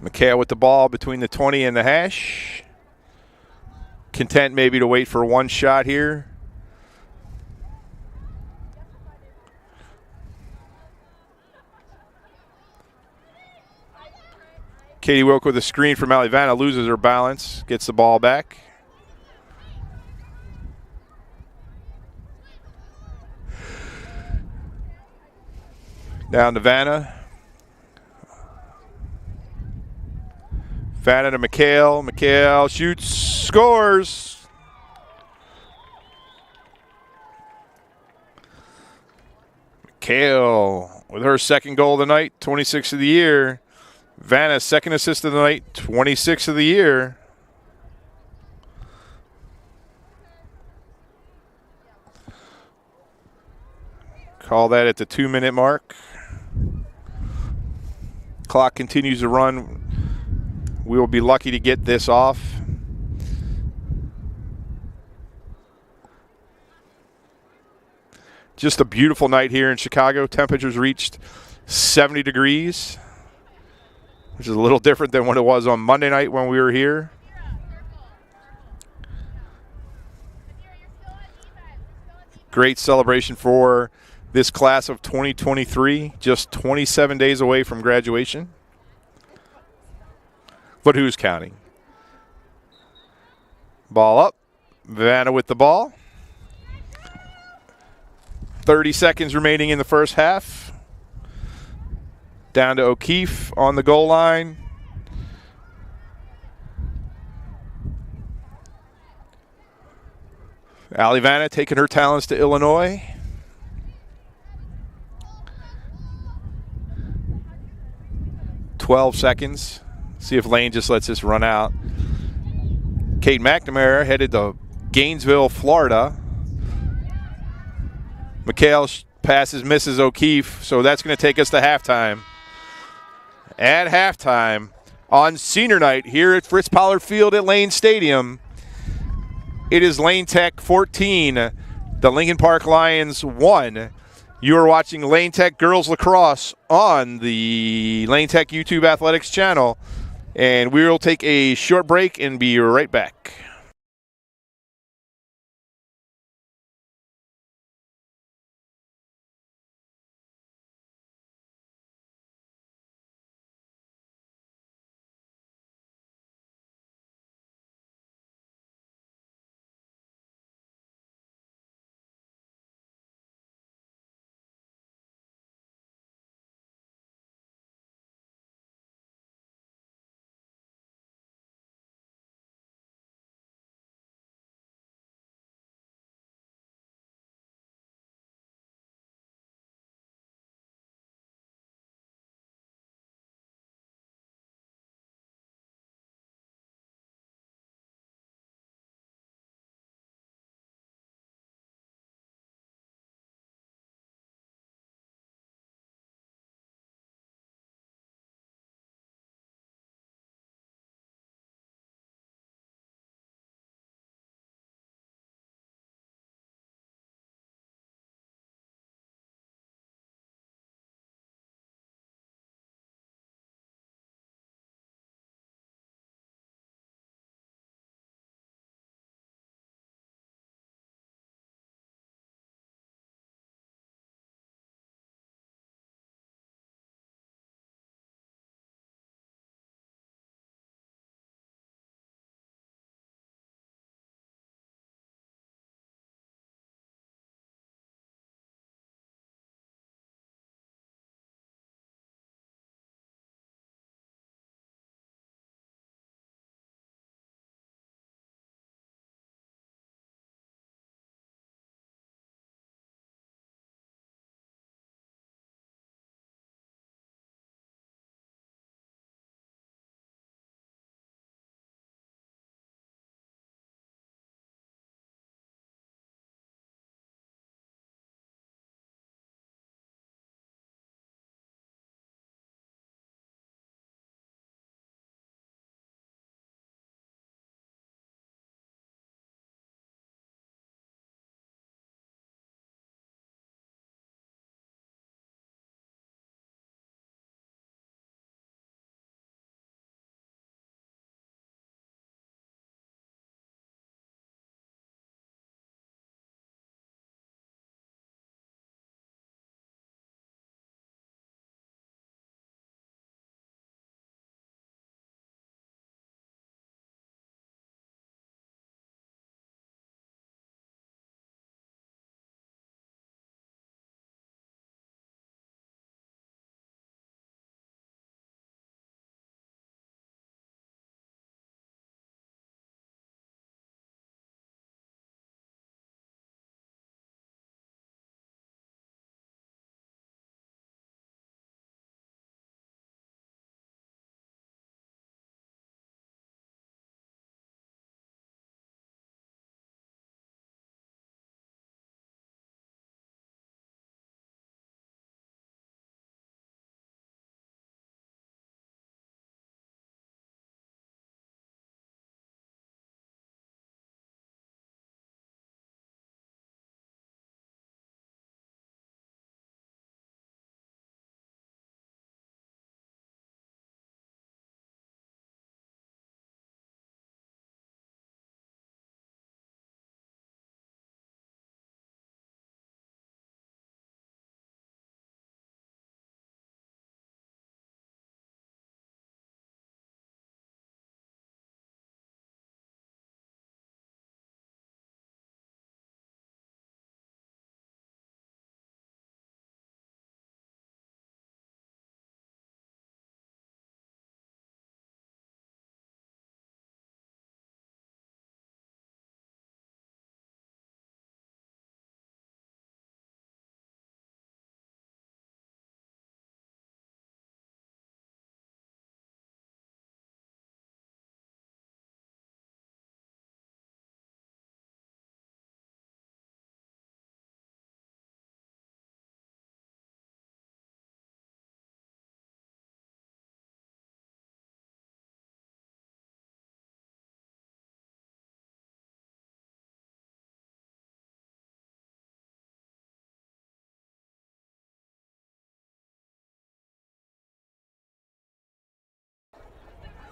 McHale with the ball between the 20 and the hash. Content maybe to wait for one shot here. Katie Wilk with a screen from Alivana, loses her balance, gets the ball back. Down to Vanna. Vanna to McHale. McHale shoots, scores. McHale with her second goal of the night, 26th of the year. Vanna's second assist of the night, 26th of the year. Call that at the 2-minute mark. Clock continues to run. We will be lucky to get this off. Just a beautiful night here in Chicago. Temperatures reached 70 degrees, which is a little different than what it was on Monday night when we were here. Great celebration for this class of 2023, just 27 days away from graduation. But who's counting? Ball up. Vanna with the ball. 30 seconds remaining in the first half. Down to O'Keefe on the goal line. Alivana taking her talents to Illinois. "12 seconds. See if Lane just lets this run out. Kate McNamara headed to Gainesville, Florida. McHale passes, misses O'Keefe, so that's going to take us to halftime. At halftime on senior night here at Fritz Pollard Field at Lane Stadium, it is Lane Tech 14, the Lincoln Park Lions 1. You are watching Lane Tech Girls Lacrosse on the Lane Tech YouTube Athletics channel. And we will take a short break and be right back.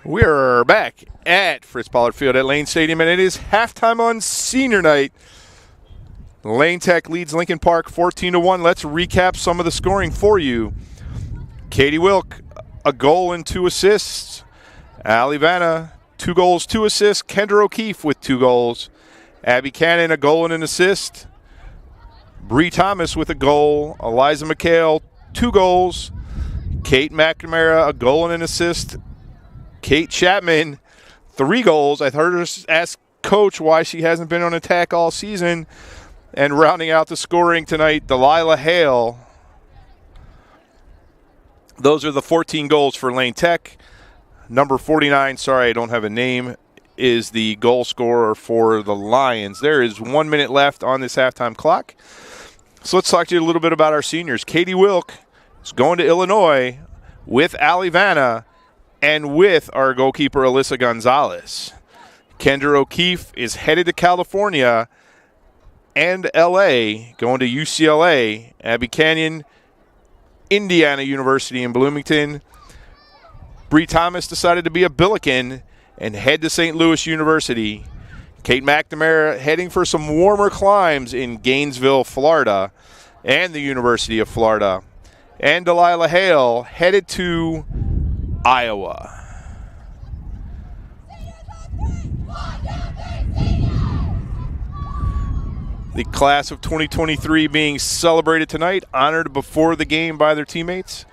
We're back at Fritz Pollard Field at Lane Stadium, and it is halftime on senior night. Lane Tech leads Lincoln Park 14-1. Let's recap some of the scoring for you. Katie Wilk, a goal and 2 assists. Allie Vanna, 2 goals, 2 assists. Kendra O'Keefe with 2 goals. Abby Cannon, a goal and an assist. Bree Thomas with a goal. Eliza McHale, 2 goals. Kate McNamara, a goal and an assist. Kate Chapman, 3 goals. I heard her ask Coach why she hasn't been on attack all season. And rounding out the scoring tonight, Delilah Hale. Those are the 14 goals for Lane Tech. Number 49, sorry I don't have a name, is the goal scorer for the Lions. There is 1 minute left on this halftime clock. So let's talk to you a little bit about our seniors. Katie Wilk is going to Illinois with Allie Vanna and with our goalkeeper Alyssa Gonzalez. Kendra O'Keefe is headed to California and LA, going to UCLA. Abby Canyon, Indiana University in Bloomington. Bree Thomas decided to be a Billiken and head to St. Louis University. Kate McNamara heading for some warmer climes in Gainesville, Florida, and the University of Florida. And Delilah Hale headed to Iowa. The class of 2023 being celebrated tonight, honored before the game by their teammates.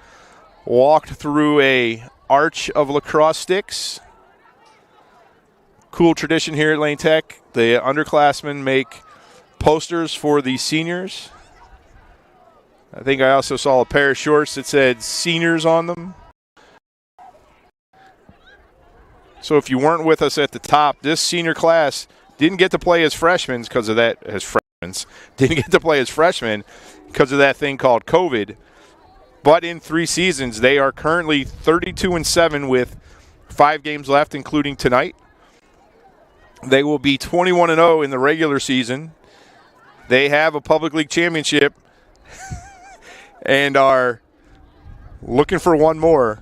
Walked through a arch of lacrosse sticks. Cool tradition here at Lane Tech. The underclassmen make posters for the seniors. I think I also saw a pair of shorts that said seniors on them. So if you weren't with us at the top, this senior class didn't get to play as freshmen because of that, didn't get to play as freshmen because of that thing called COVID. But in 3 seasons, they are currently 32-7 with 5 games left, including tonight. They will be 21-0 in the regular season. They have a public league championship and are looking for one more.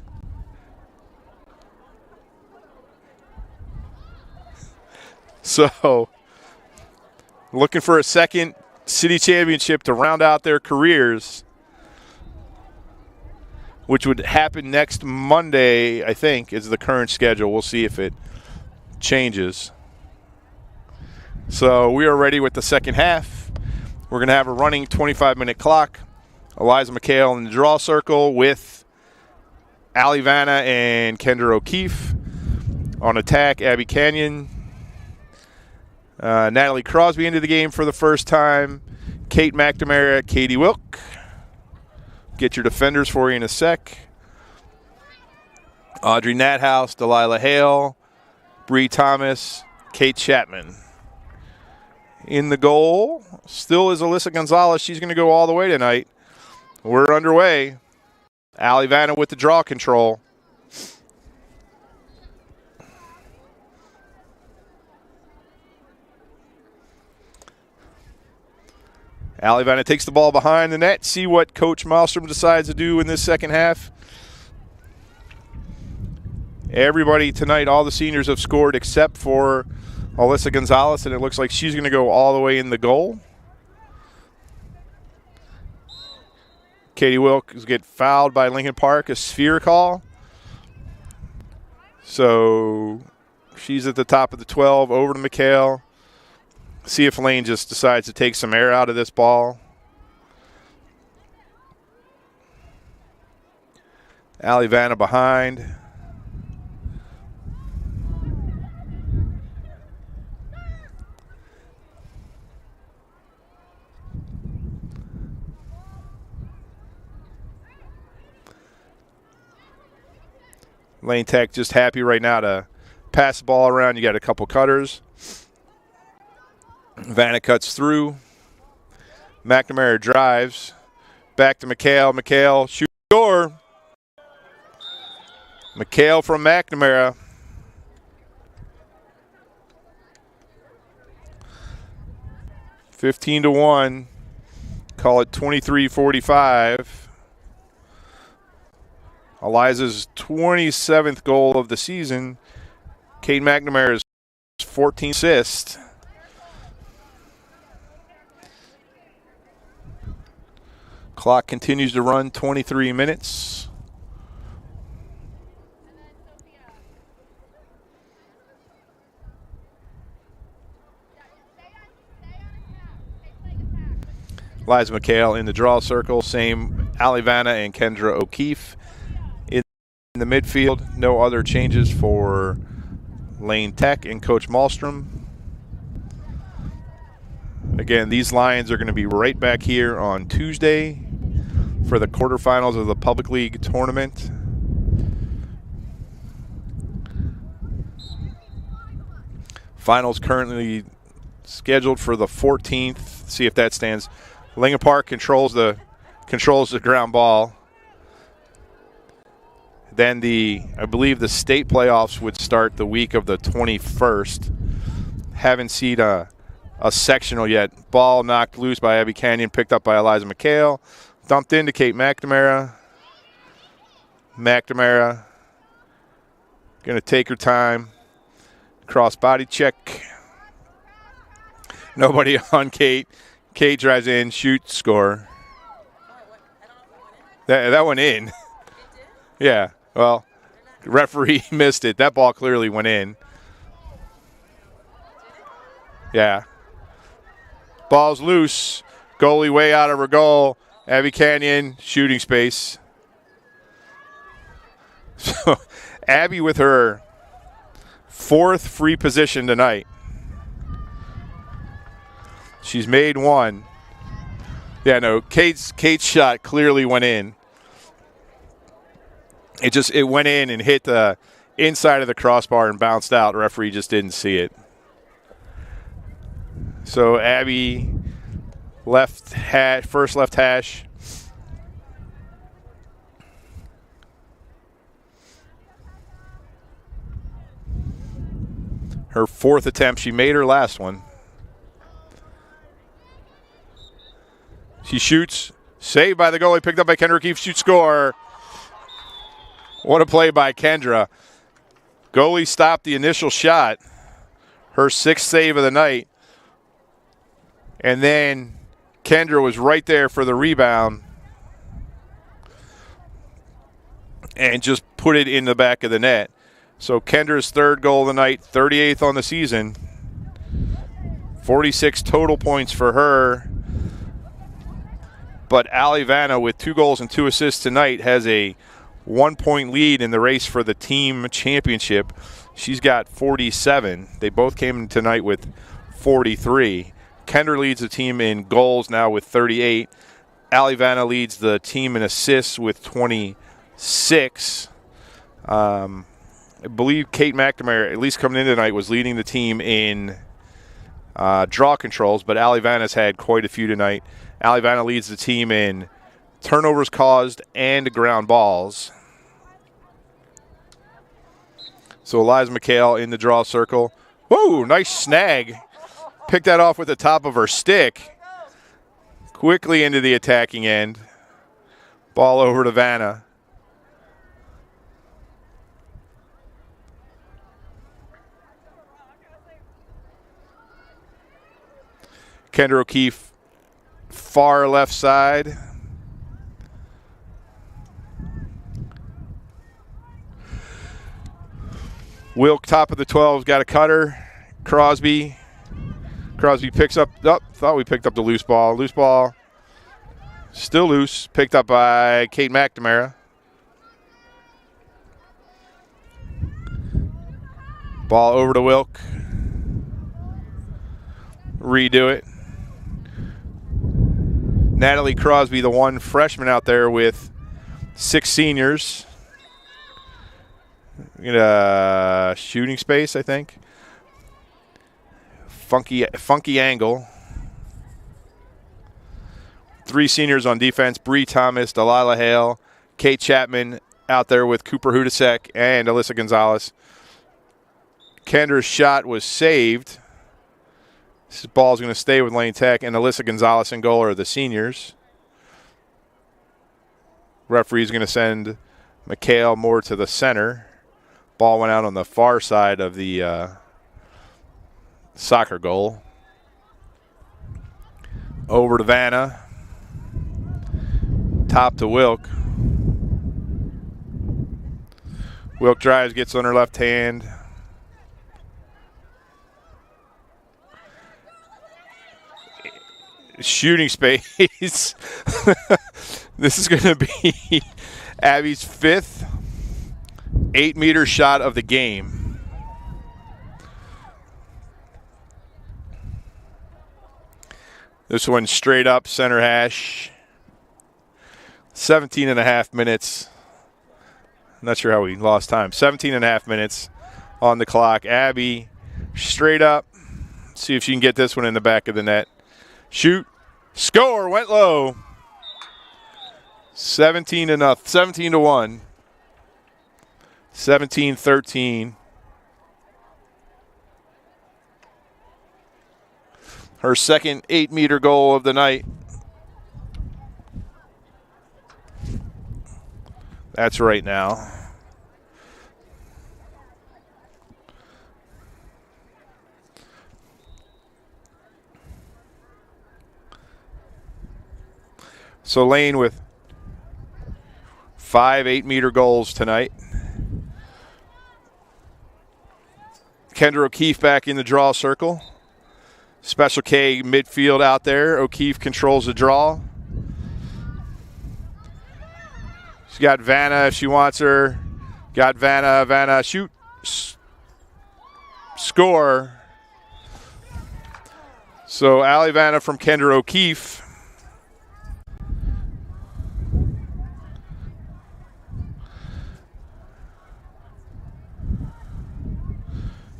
So, looking for a second city championship to round out their careers, which would happen next Monday, I think, is the current schedule. We'll see if it changes. So we are ready with the second half. We're going to have a running 25-minute clock. Eliza McHale in the draw circle with Allie Vanna and Kendra O'Keefe. On attack, Abby Canyon. Natalie Crosby into the game for the first time. Kate McNamara, Katie Wilk. Get your defenders for you in a sec. Audrey Nathouse, Delilah Hale, Bree Thomas, Kate Chapman. In the goal still is Alyssa Gonzalez. She's going to go all the way tonight. We're underway. Allie Vanna with the draw control. Allie Vanna takes the ball behind the net. See what Coach Malmstrom decides to do in this second half. Everybody tonight, all the seniors have scored except for Alyssa Gonzalez, and it looks like she's going to go all the way in the goal. Katie Wilkes get fouled by Lincoln Park, a sphere call. So she's at the top of the 12, over to McHale. See if Lane just decides to take some air out of this ball. Allie Vanna behind. Lane Tech just happy right now to pass the ball around. You got a couple cutters. Vanna cuts through. McNamara drives. Back to McHale. McHale shoots score. McHale from McNamara. (15-1). Call it 23-45. Eliza's 27th goal of the season. Kate McNamara's 14th assist. Clock continues to run, 23 minutes. Liza McHale in the draw circle. Same Ali Vanna and Kendra O'Keefe in the midfield. No other changes for Lane Tech and Coach Malmstrom. Again, these Lions are going to be right back here on Tuesday for the quarterfinals of the Public League tournament. Finals currently scheduled for the 14th. See if that stands. Lincoln Park controls the ground ball. Then I believe the state playoffs would start the week of the 21st. Haven't seen a sectional yet. Ball knocked loose by Abby Canyon, picked up by Eliza McHale. Dumped into Kate McNamara. McNamara going to take her time. Cross body check. Nobody on Kate. Kate drives in, shoots, score. That went in. Yeah, well, referee missed it. That ball clearly went in. Yeah. Ball's loose. Goalie way out of her goal. Abby Canyon, shooting space. So Abby with her 4th free position tonight. She's made one. Yeah, no, Kate's shot clearly went in. It went in and hit the inside of the crossbar and bounced out. The referee just didn't see it. So Abby first left hash. Her 4th attempt. She made her last one. She shoots. Saved by the goalie. Picked up by Kendra O'Keefe. Shoot, score. What a play by Kendra. Goalie stopped the initial shot. Her 6th save of the night. And then Kendra was right there for the rebound. And just put it in the back of the net. So Kendra's 3rd goal of the night. 38th on the season. 46 total points for her. But Ali Vanna, with 2 goals and 2 assists tonight, has a 1-point lead in the race for the team championship. She's got 47. They both came in tonight with 43. Kendra leads the team in goals now with 38. Ali Vanna leads the team in assists with 26. I believe Kate McNamara, at least coming in tonight, was leading the team in draw controls, but Ali Vanna's had quite a few tonight. Ali Vanna leads the team in turnovers caused and ground balls. So Eliza McHale in the draw circle. Whoa, nice snag. Picked that off with the top of her stick. Quickly into the attacking end. Ball over to Vanna. Kendra O'Keefe, far left side. Wilk, top of the 12's got a cutter. Crosby picks up. Oh, thought we picked up the loose ball. Loose ball, still loose. Picked up by Kate McNamara. Ball over to Wilk. Redo it. Natalie Crosby, the one freshman out there with 6 seniors. In a shooting space, I think. Funky angle. 3 seniors on defense. Bree Thomas, Delilah Hale, Kate Chapman out there with Cooper Hudasek and Alyssa Gonzalez. Kendra's shot was saved. This ball is going to stay with Lane Tech, and Alyssa Gonzalez and goal are the seniors. Referee's going to send McHale more to the center. Ball went out on the far side of the soccer goal. Over to Vanna. Top to Wilk. Wilk drives, gets on her left hand. Shooting space. This is going to be Abby's 5th 8-meter shot of the game. This one straight up center hash. 17 and a half minutes. Not sure how we lost time. 17 and a half minutes on the clock. Abby straight up. See if she can get this one in the back of the net. Shoot. Score. Went low. 17 to 1. 17-13. Her second 8-meter goal of the night. That's right now. So Lane with 5 8-meter goals tonight. Kendra O'Keefe back in the draw circle. Special K midfield out there. O'Keefe controls the draw. She's got Vanna if she wants her. Got Vanna. Vanna, shoot. Score. So Allie Vanna from Kendra O'Keefe.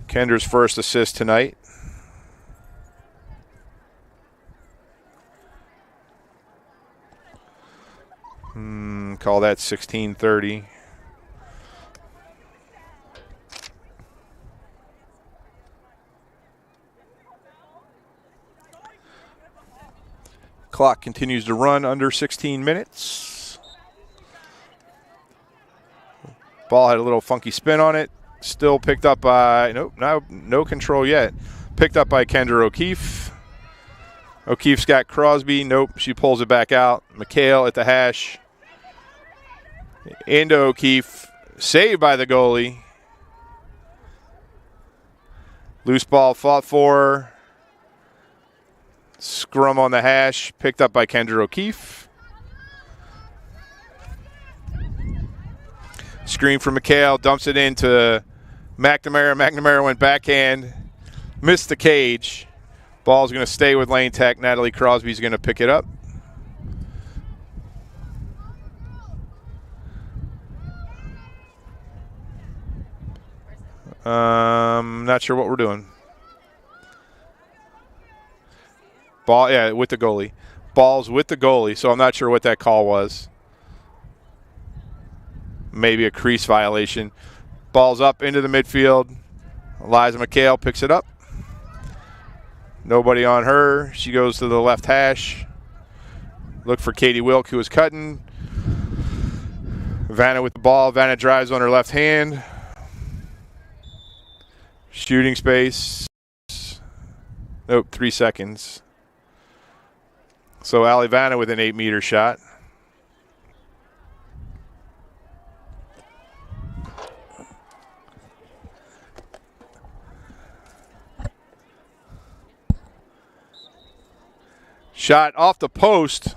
Kendra's first assist tonight. Call that 16:30. Clock continues to run under 16 minutes. Ball had a little funky spin on it. Still picked up by, no control yet. Picked up by Kendra O'Keefe. O'Keefe's got Crosby. Nope, she pulls it back out. McHale at the hash. Into O'Keefe. Saved by the goalie. Loose ball fought for. Scrum on the hash. Picked up by Kendra O'Keefe. Screen from McHale. Dumps it into McNamara. McNamara went backhand. Missed the cage. Ball's going to stay with Lane Tech. Natalie Crosby's going to pick it up. Not sure what we're doing. Ball, yeah, with the goalie. Ball's with the goalie, so I'm not sure what that call was. Maybe a crease violation. Ball's up into the midfield. Eliza McHale picks it up. Nobody on her. She goes to the left hash. Look for Katie Wilk, who was cutting. Vanna with the ball. Vanna drives on her left hand. Shooting space. Nope, 3 seconds. So Allie Vanna with an 8-meter shot. Shot off the post.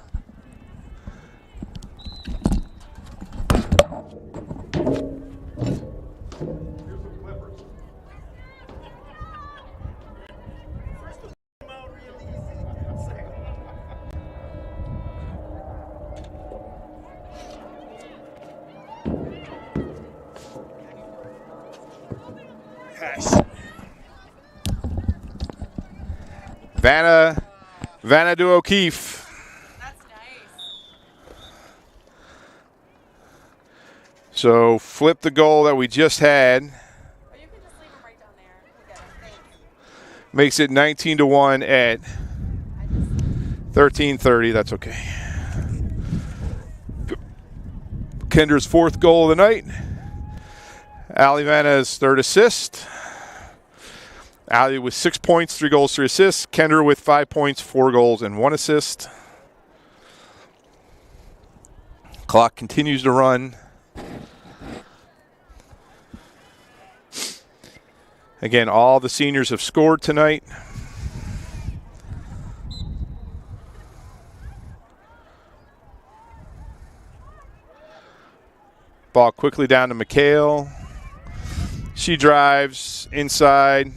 Vanna to O'Keefe. That's nice. So flip the goal that we just had. Or you can just leave them right down there. Okay, thanks. Makes it 19-1 at 13:30. That's okay. Kendra's 4th goal of the night. Allie Vanna's 3rd assist. Allie with 6 points, 3 goals, 3 assists. Kendra with 5 points, 4 goals, and 1 assist. Clock continues to run. Again, all the seniors have scored tonight. Ball quickly down to McHale. She drives inside,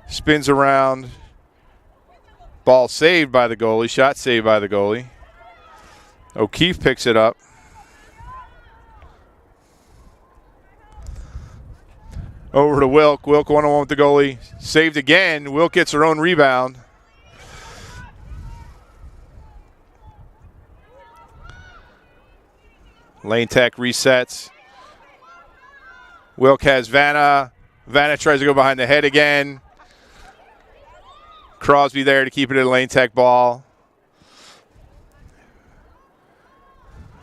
spins around. Ball saved by the goalie, shot saved by the goalie. O'Keefe picks it up. Over to Wilk. Wilk 1-on-1 with the goalie. Saved again. Wilk gets her own rebound. Lane Tech resets. Wilk has Vanna. Vanna tries to go behind the head again. Crosby there to keep it a Lane Tech ball.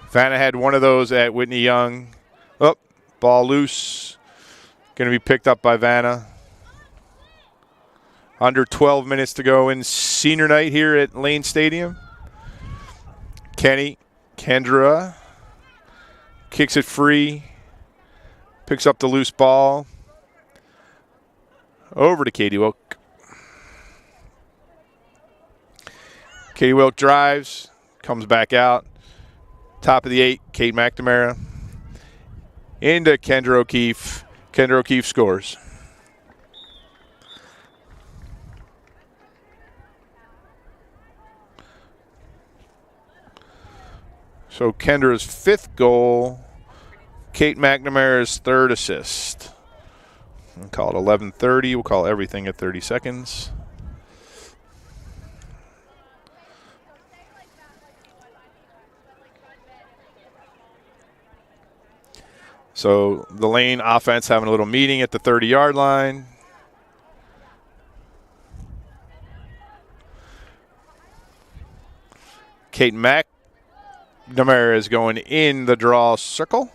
Vanna had one of those at Whitney Young. Oh, ball loose. Going to be picked up by Vanna. Under 12 minutes to go in senior night here at Lane Stadium. Kendra kicks it free. Picks up the loose ball. Over to Katie Wilk. Katie Wilk drives. Comes back out. Top of the 8, Kate McNamara. Into Kendra O'Keefe. Kendra O'Keefe scores. So Kendra's 5th goal. Kate McNamara's 3rd assist. We'll call it 11:30. We'll call everything at 30 seconds. So the Lane offense having a little meeting at the 30-yard line. Kate McNamara is going in the draw circle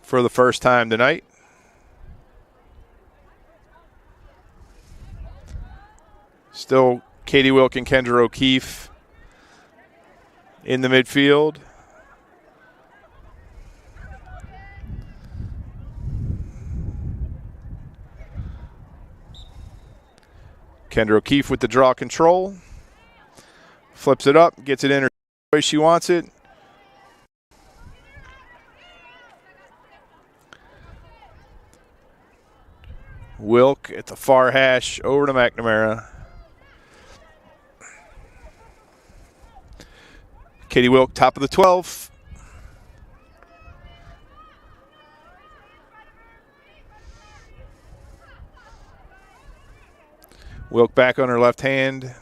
for the first time tonight. Still Katie Wilk and Kendra O'Keefe in the midfield. Kendra O'Keefe with the draw control. Flips it up, gets it in her way she wants it. Wilk at the far hash, over to McNamara. Katie Wilk, top of the 12. Wilk back on her left hand.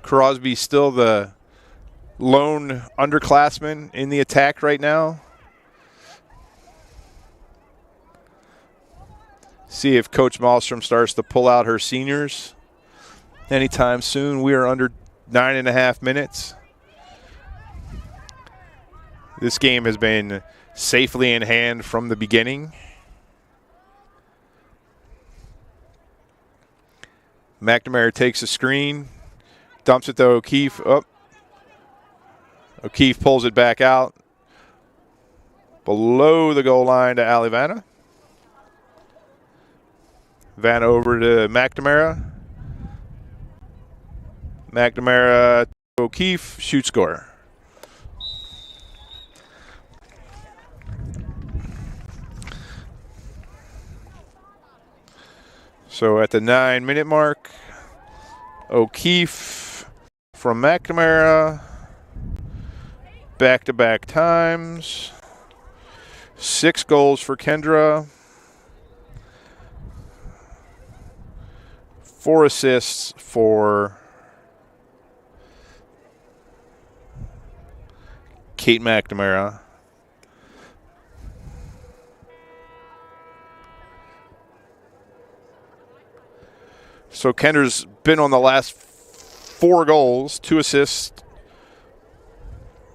Crosby still the lone underclassman in the attack right now. See if Coach Malmstrom starts to pull out her seniors anytime soon. We are under 9.5 minutes. This game has been safely in hand from the beginning. McNamara takes a screen, dumps it to O'Keefe. Oh. O'Keefe pulls it back out. Below the goal line to Ali Vanna. Vanna over to McNamara. McNamara to O'Keefe, shoot score. So at the 9-minute mark, O'Keefe from McNamara, back-to-back times, 6 goals for Kendra, 4 assists for Kate McNamara. So Kendra's been on the last 4 goals, 2 assists,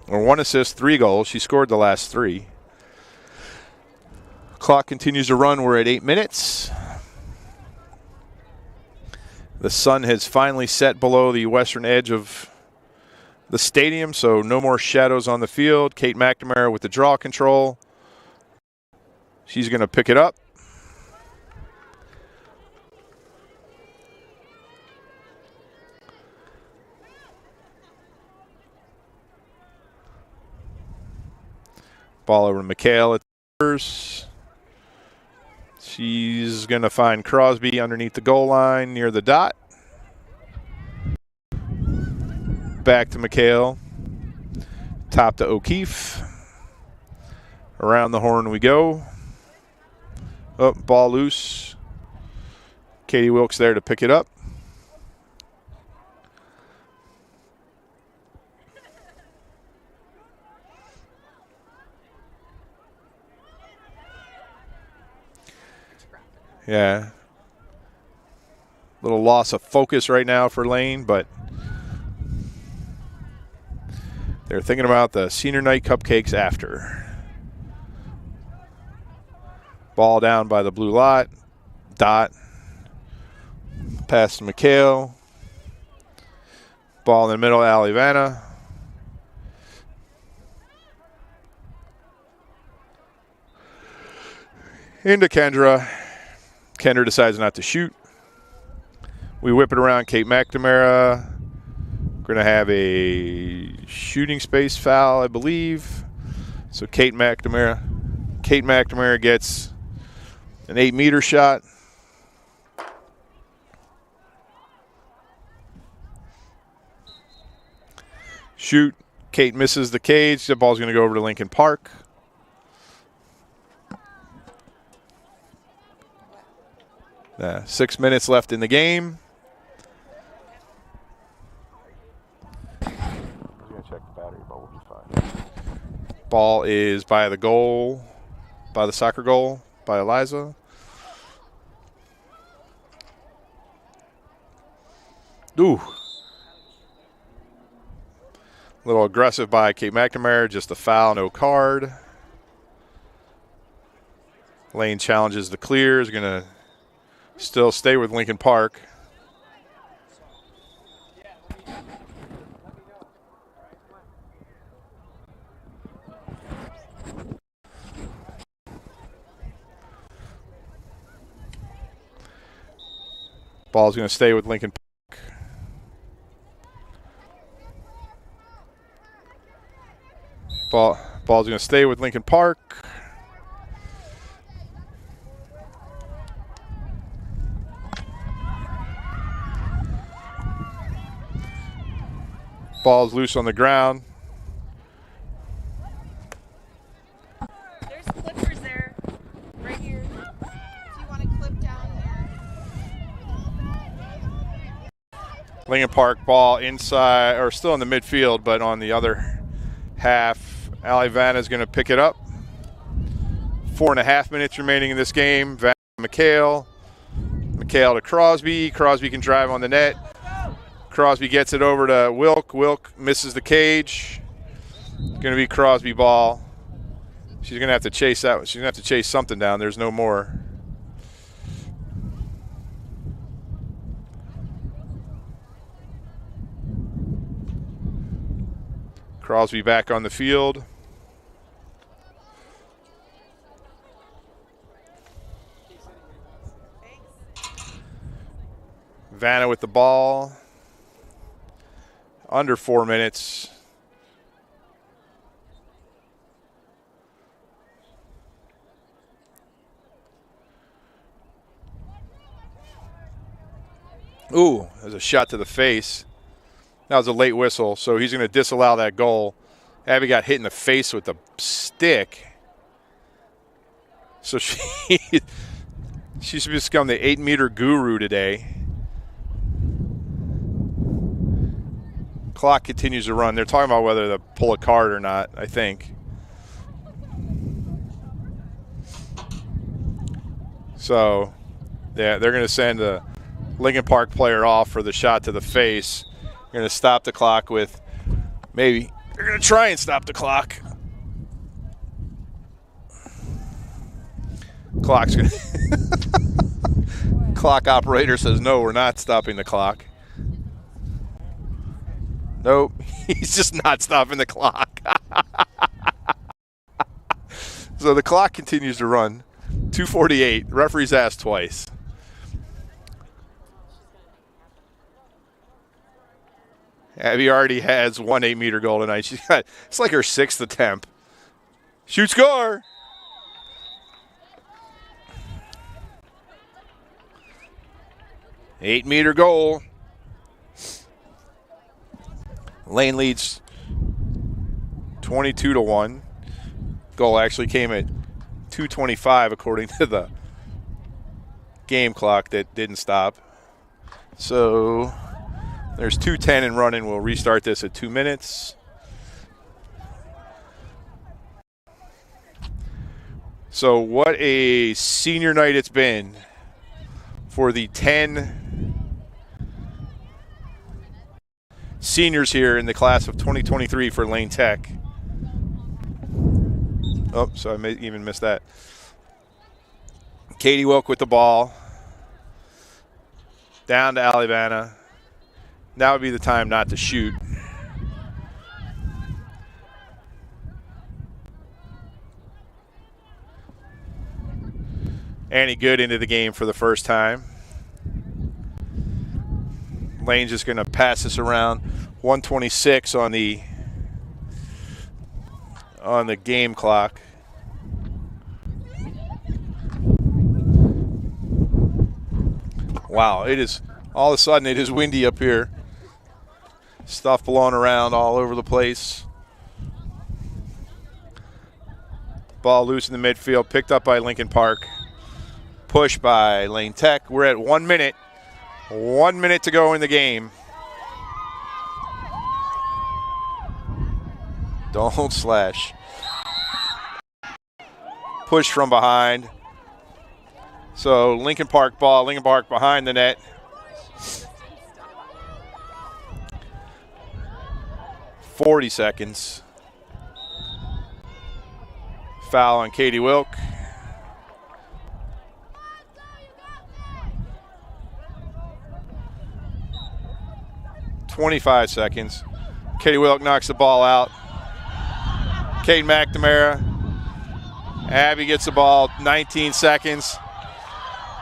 or 1 assist, 3 goals. She scored the last 3. Clock continues to run. We're at 8 minutes. The sun has finally set below the western edge of the stadium, so no more shadows on the field. Kate McNamara with the draw control. She's going to pick it up. Ball over to McHale at first. She's going to find Crosby underneath the goal line near the dot. Back to McHale. Top to O'Keefe. Around the horn we go. Oh, ball loose. Katie Wilkes there to pick it up. Yeah. Little loss of focus right now for Lane, but they're thinking about the senior night cupcakes after. Ball down by the blue dot. Pass to McHale. Ball in the middle, Alivana. Into Kendra. Kendra decides not to shoot. We whip it around Kate McNamara. We're going to have a shooting space foul, I believe. So Kate McNamara gets an 8-meter shot. Shoot. Kate misses the cage. The ball's going to go over to Lincoln Park. 6 minutes left in the game. I'm going to check the battery, but we'll be fine. Ball is by the goal, by the soccer goal, by Eliza. Ooh. A little aggressive by Kate McNamara, just a foul, no card. Lane challenges the clear, is going to still stay with Lincoln Park. Ball's going to stay with Lincoln Park. Ball's going to stay with Lincoln Park. Ball's loose on the ground. There's clippers there, right here. If you want to clip down here. Lincoln Park ball inside, or still in the midfield, but on the other half. Alivana is going to pick it up. 4.5 minutes remaining in this game. McHale to Crosby. Crosby can drive on the net. Crosby gets it over to Wilk. Wilk misses the cage. It's going to be Crosby ball. She's going to have to chase that. She's going to have to chase something down. There's no more. Crosby back on the field. Vanna with the ball. Under 4 minutes. Ooh, there's a shot to the face. That was a late whistle, so he's going to disallow that goal. Abby got hit in the face with a stick. So she's become the 8-meter guru today. Clock continues to run. They're talking about whether to pull a card or not, I think. So, yeah, they're going to send a Lincoln Park player off for the shot to the face. You're going to stop the clock with maybe. You're going to try and stop the clock. Clock's going to. Clock operator says, no, we're not stopping the clock. Nope, he's just not stopping the clock. So the clock continues to run. 2:48. Referee's asked twice. Abby already has one 8-meter goal tonight. She's got, it's like her 6th attempt. Shoot, score. Eight-meter goal. Lane leads 22-1. Goal actually came at 2:25 according to the game clock that didn't stop. So there's 2:10 and running. We'll restart this at 2 minutes. So what a senior night it's been for the 10 seniors here in the class of 2023 for Lane Tech. Oh, so I may even miss that. Katie Wilk with the ball. Down to Alivana. Now would be the time not to shoot. Annie Good into the game for the first time. Lane's just going to pass this around. 126 on the game clock. Wow, it is all of a sudden it is windy up here. Stuff blowing around all over the place. Ball loose in the midfield, picked up by Lincoln Park. Push by Lane Tech. We're at 1 minute. 1 minute to go in the game. Don't slash. Push from behind. So Lincoln Park ball, Lincoln Park behind the net. .40 seconds. Foul on Katie Wilk. .25 seconds. Katie Wilk knocks the ball out. Kate McNamara. Abby gets the ball, 19 seconds.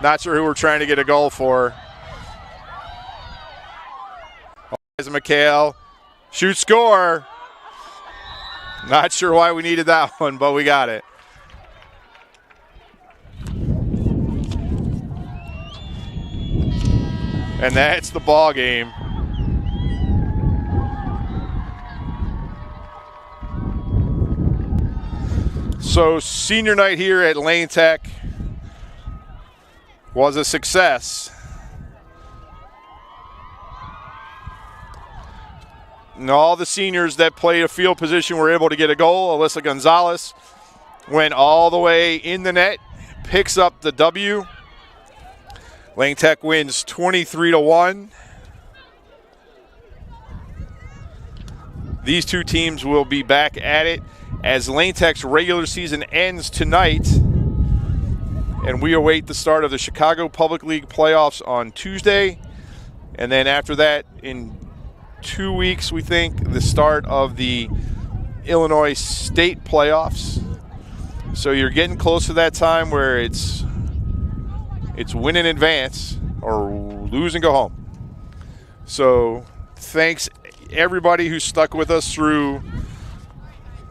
Not sure who we're trying to get a goal for. Eliza McHale. Shoot, score. Not sure why we needed that one, but we got it. And that's the ball game. So senior night here at Lane Tech was a success. And all the seniors that played a field position were able to get a goal. Alyssa Gonzalez went all the way in the net, picks up the W. Lane Tech wins 23-1. These two teams will be back at it as Lane Tech's regular season ends tonight, and we await the start of the Chicago Public League playoffs on Tuesday. And then after that, in 2 weeks, we think, the start of the Illinois State playoffs. So you're getting close to that time where it's win in advance or lose and go home. So thanks everybody who stuck with us through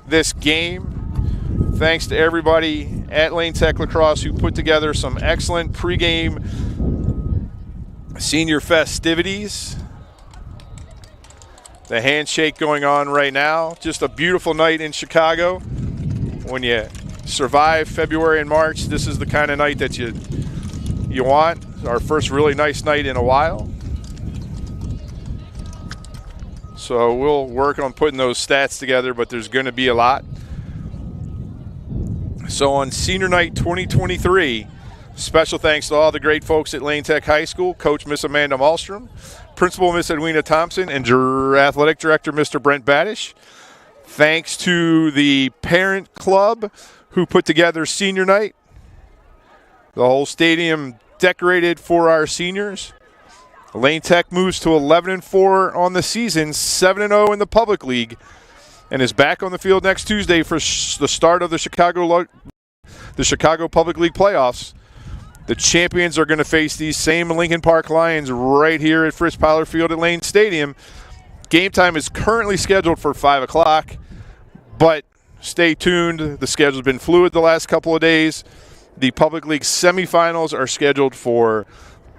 this game. Thanks to everybody at Lane Tech Lacrosse who put together some excellent pregame senior festivities. The handshake going on right now. Just a beautiful night in Chicago. When you survive February and March, this is the kind of night that you want. Our first really nice night in a while. So we'll work on putting those stats together, but there's going to be a lot. So on Senior Night 2023, Special thanks to all the great folks at Lane Tech High School, Coach Miss Amanda Malmstrom, Principal Miss Edwina Thompson, and Athletic Director Mr. Brent Badish. Thanks to the parent club who put together senior night. The whole stadium decorated for our seniors. Lane Tech moves to 11-4 on the season, 7-0 in the public league, and is back on the field next Tuesday for the start of the Chicago Public League playoffs. The champions are going to face these same Lincoln Park Lions right here at Fritz Pyler Field at Lane Stadium. Game time is currently scheduled for 5 o'clock, but stay tuned. The schedule's been fluid the last couple of days. The Public League semifinals are scheduled for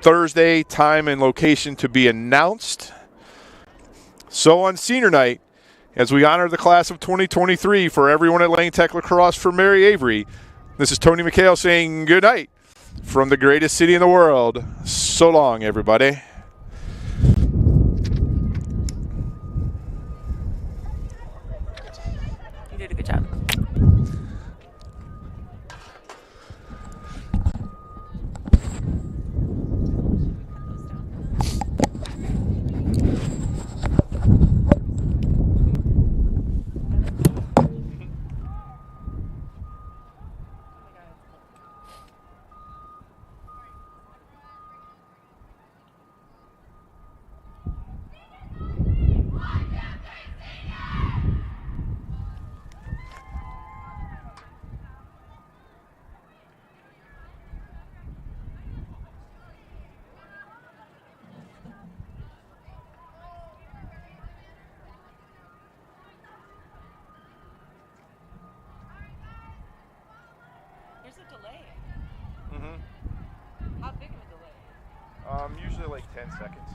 Thursday, time and location to be announced. So on senior night, as we honor the class of 2023 for everyone at Lane Tech Lacrosse for Mary Avery, this is Tony McHale saying good night from the greatest city in the world. So long, everybody. You did a good job. There's a delay. Mm-hmm. How big of a delay? Usually like 10 seconds.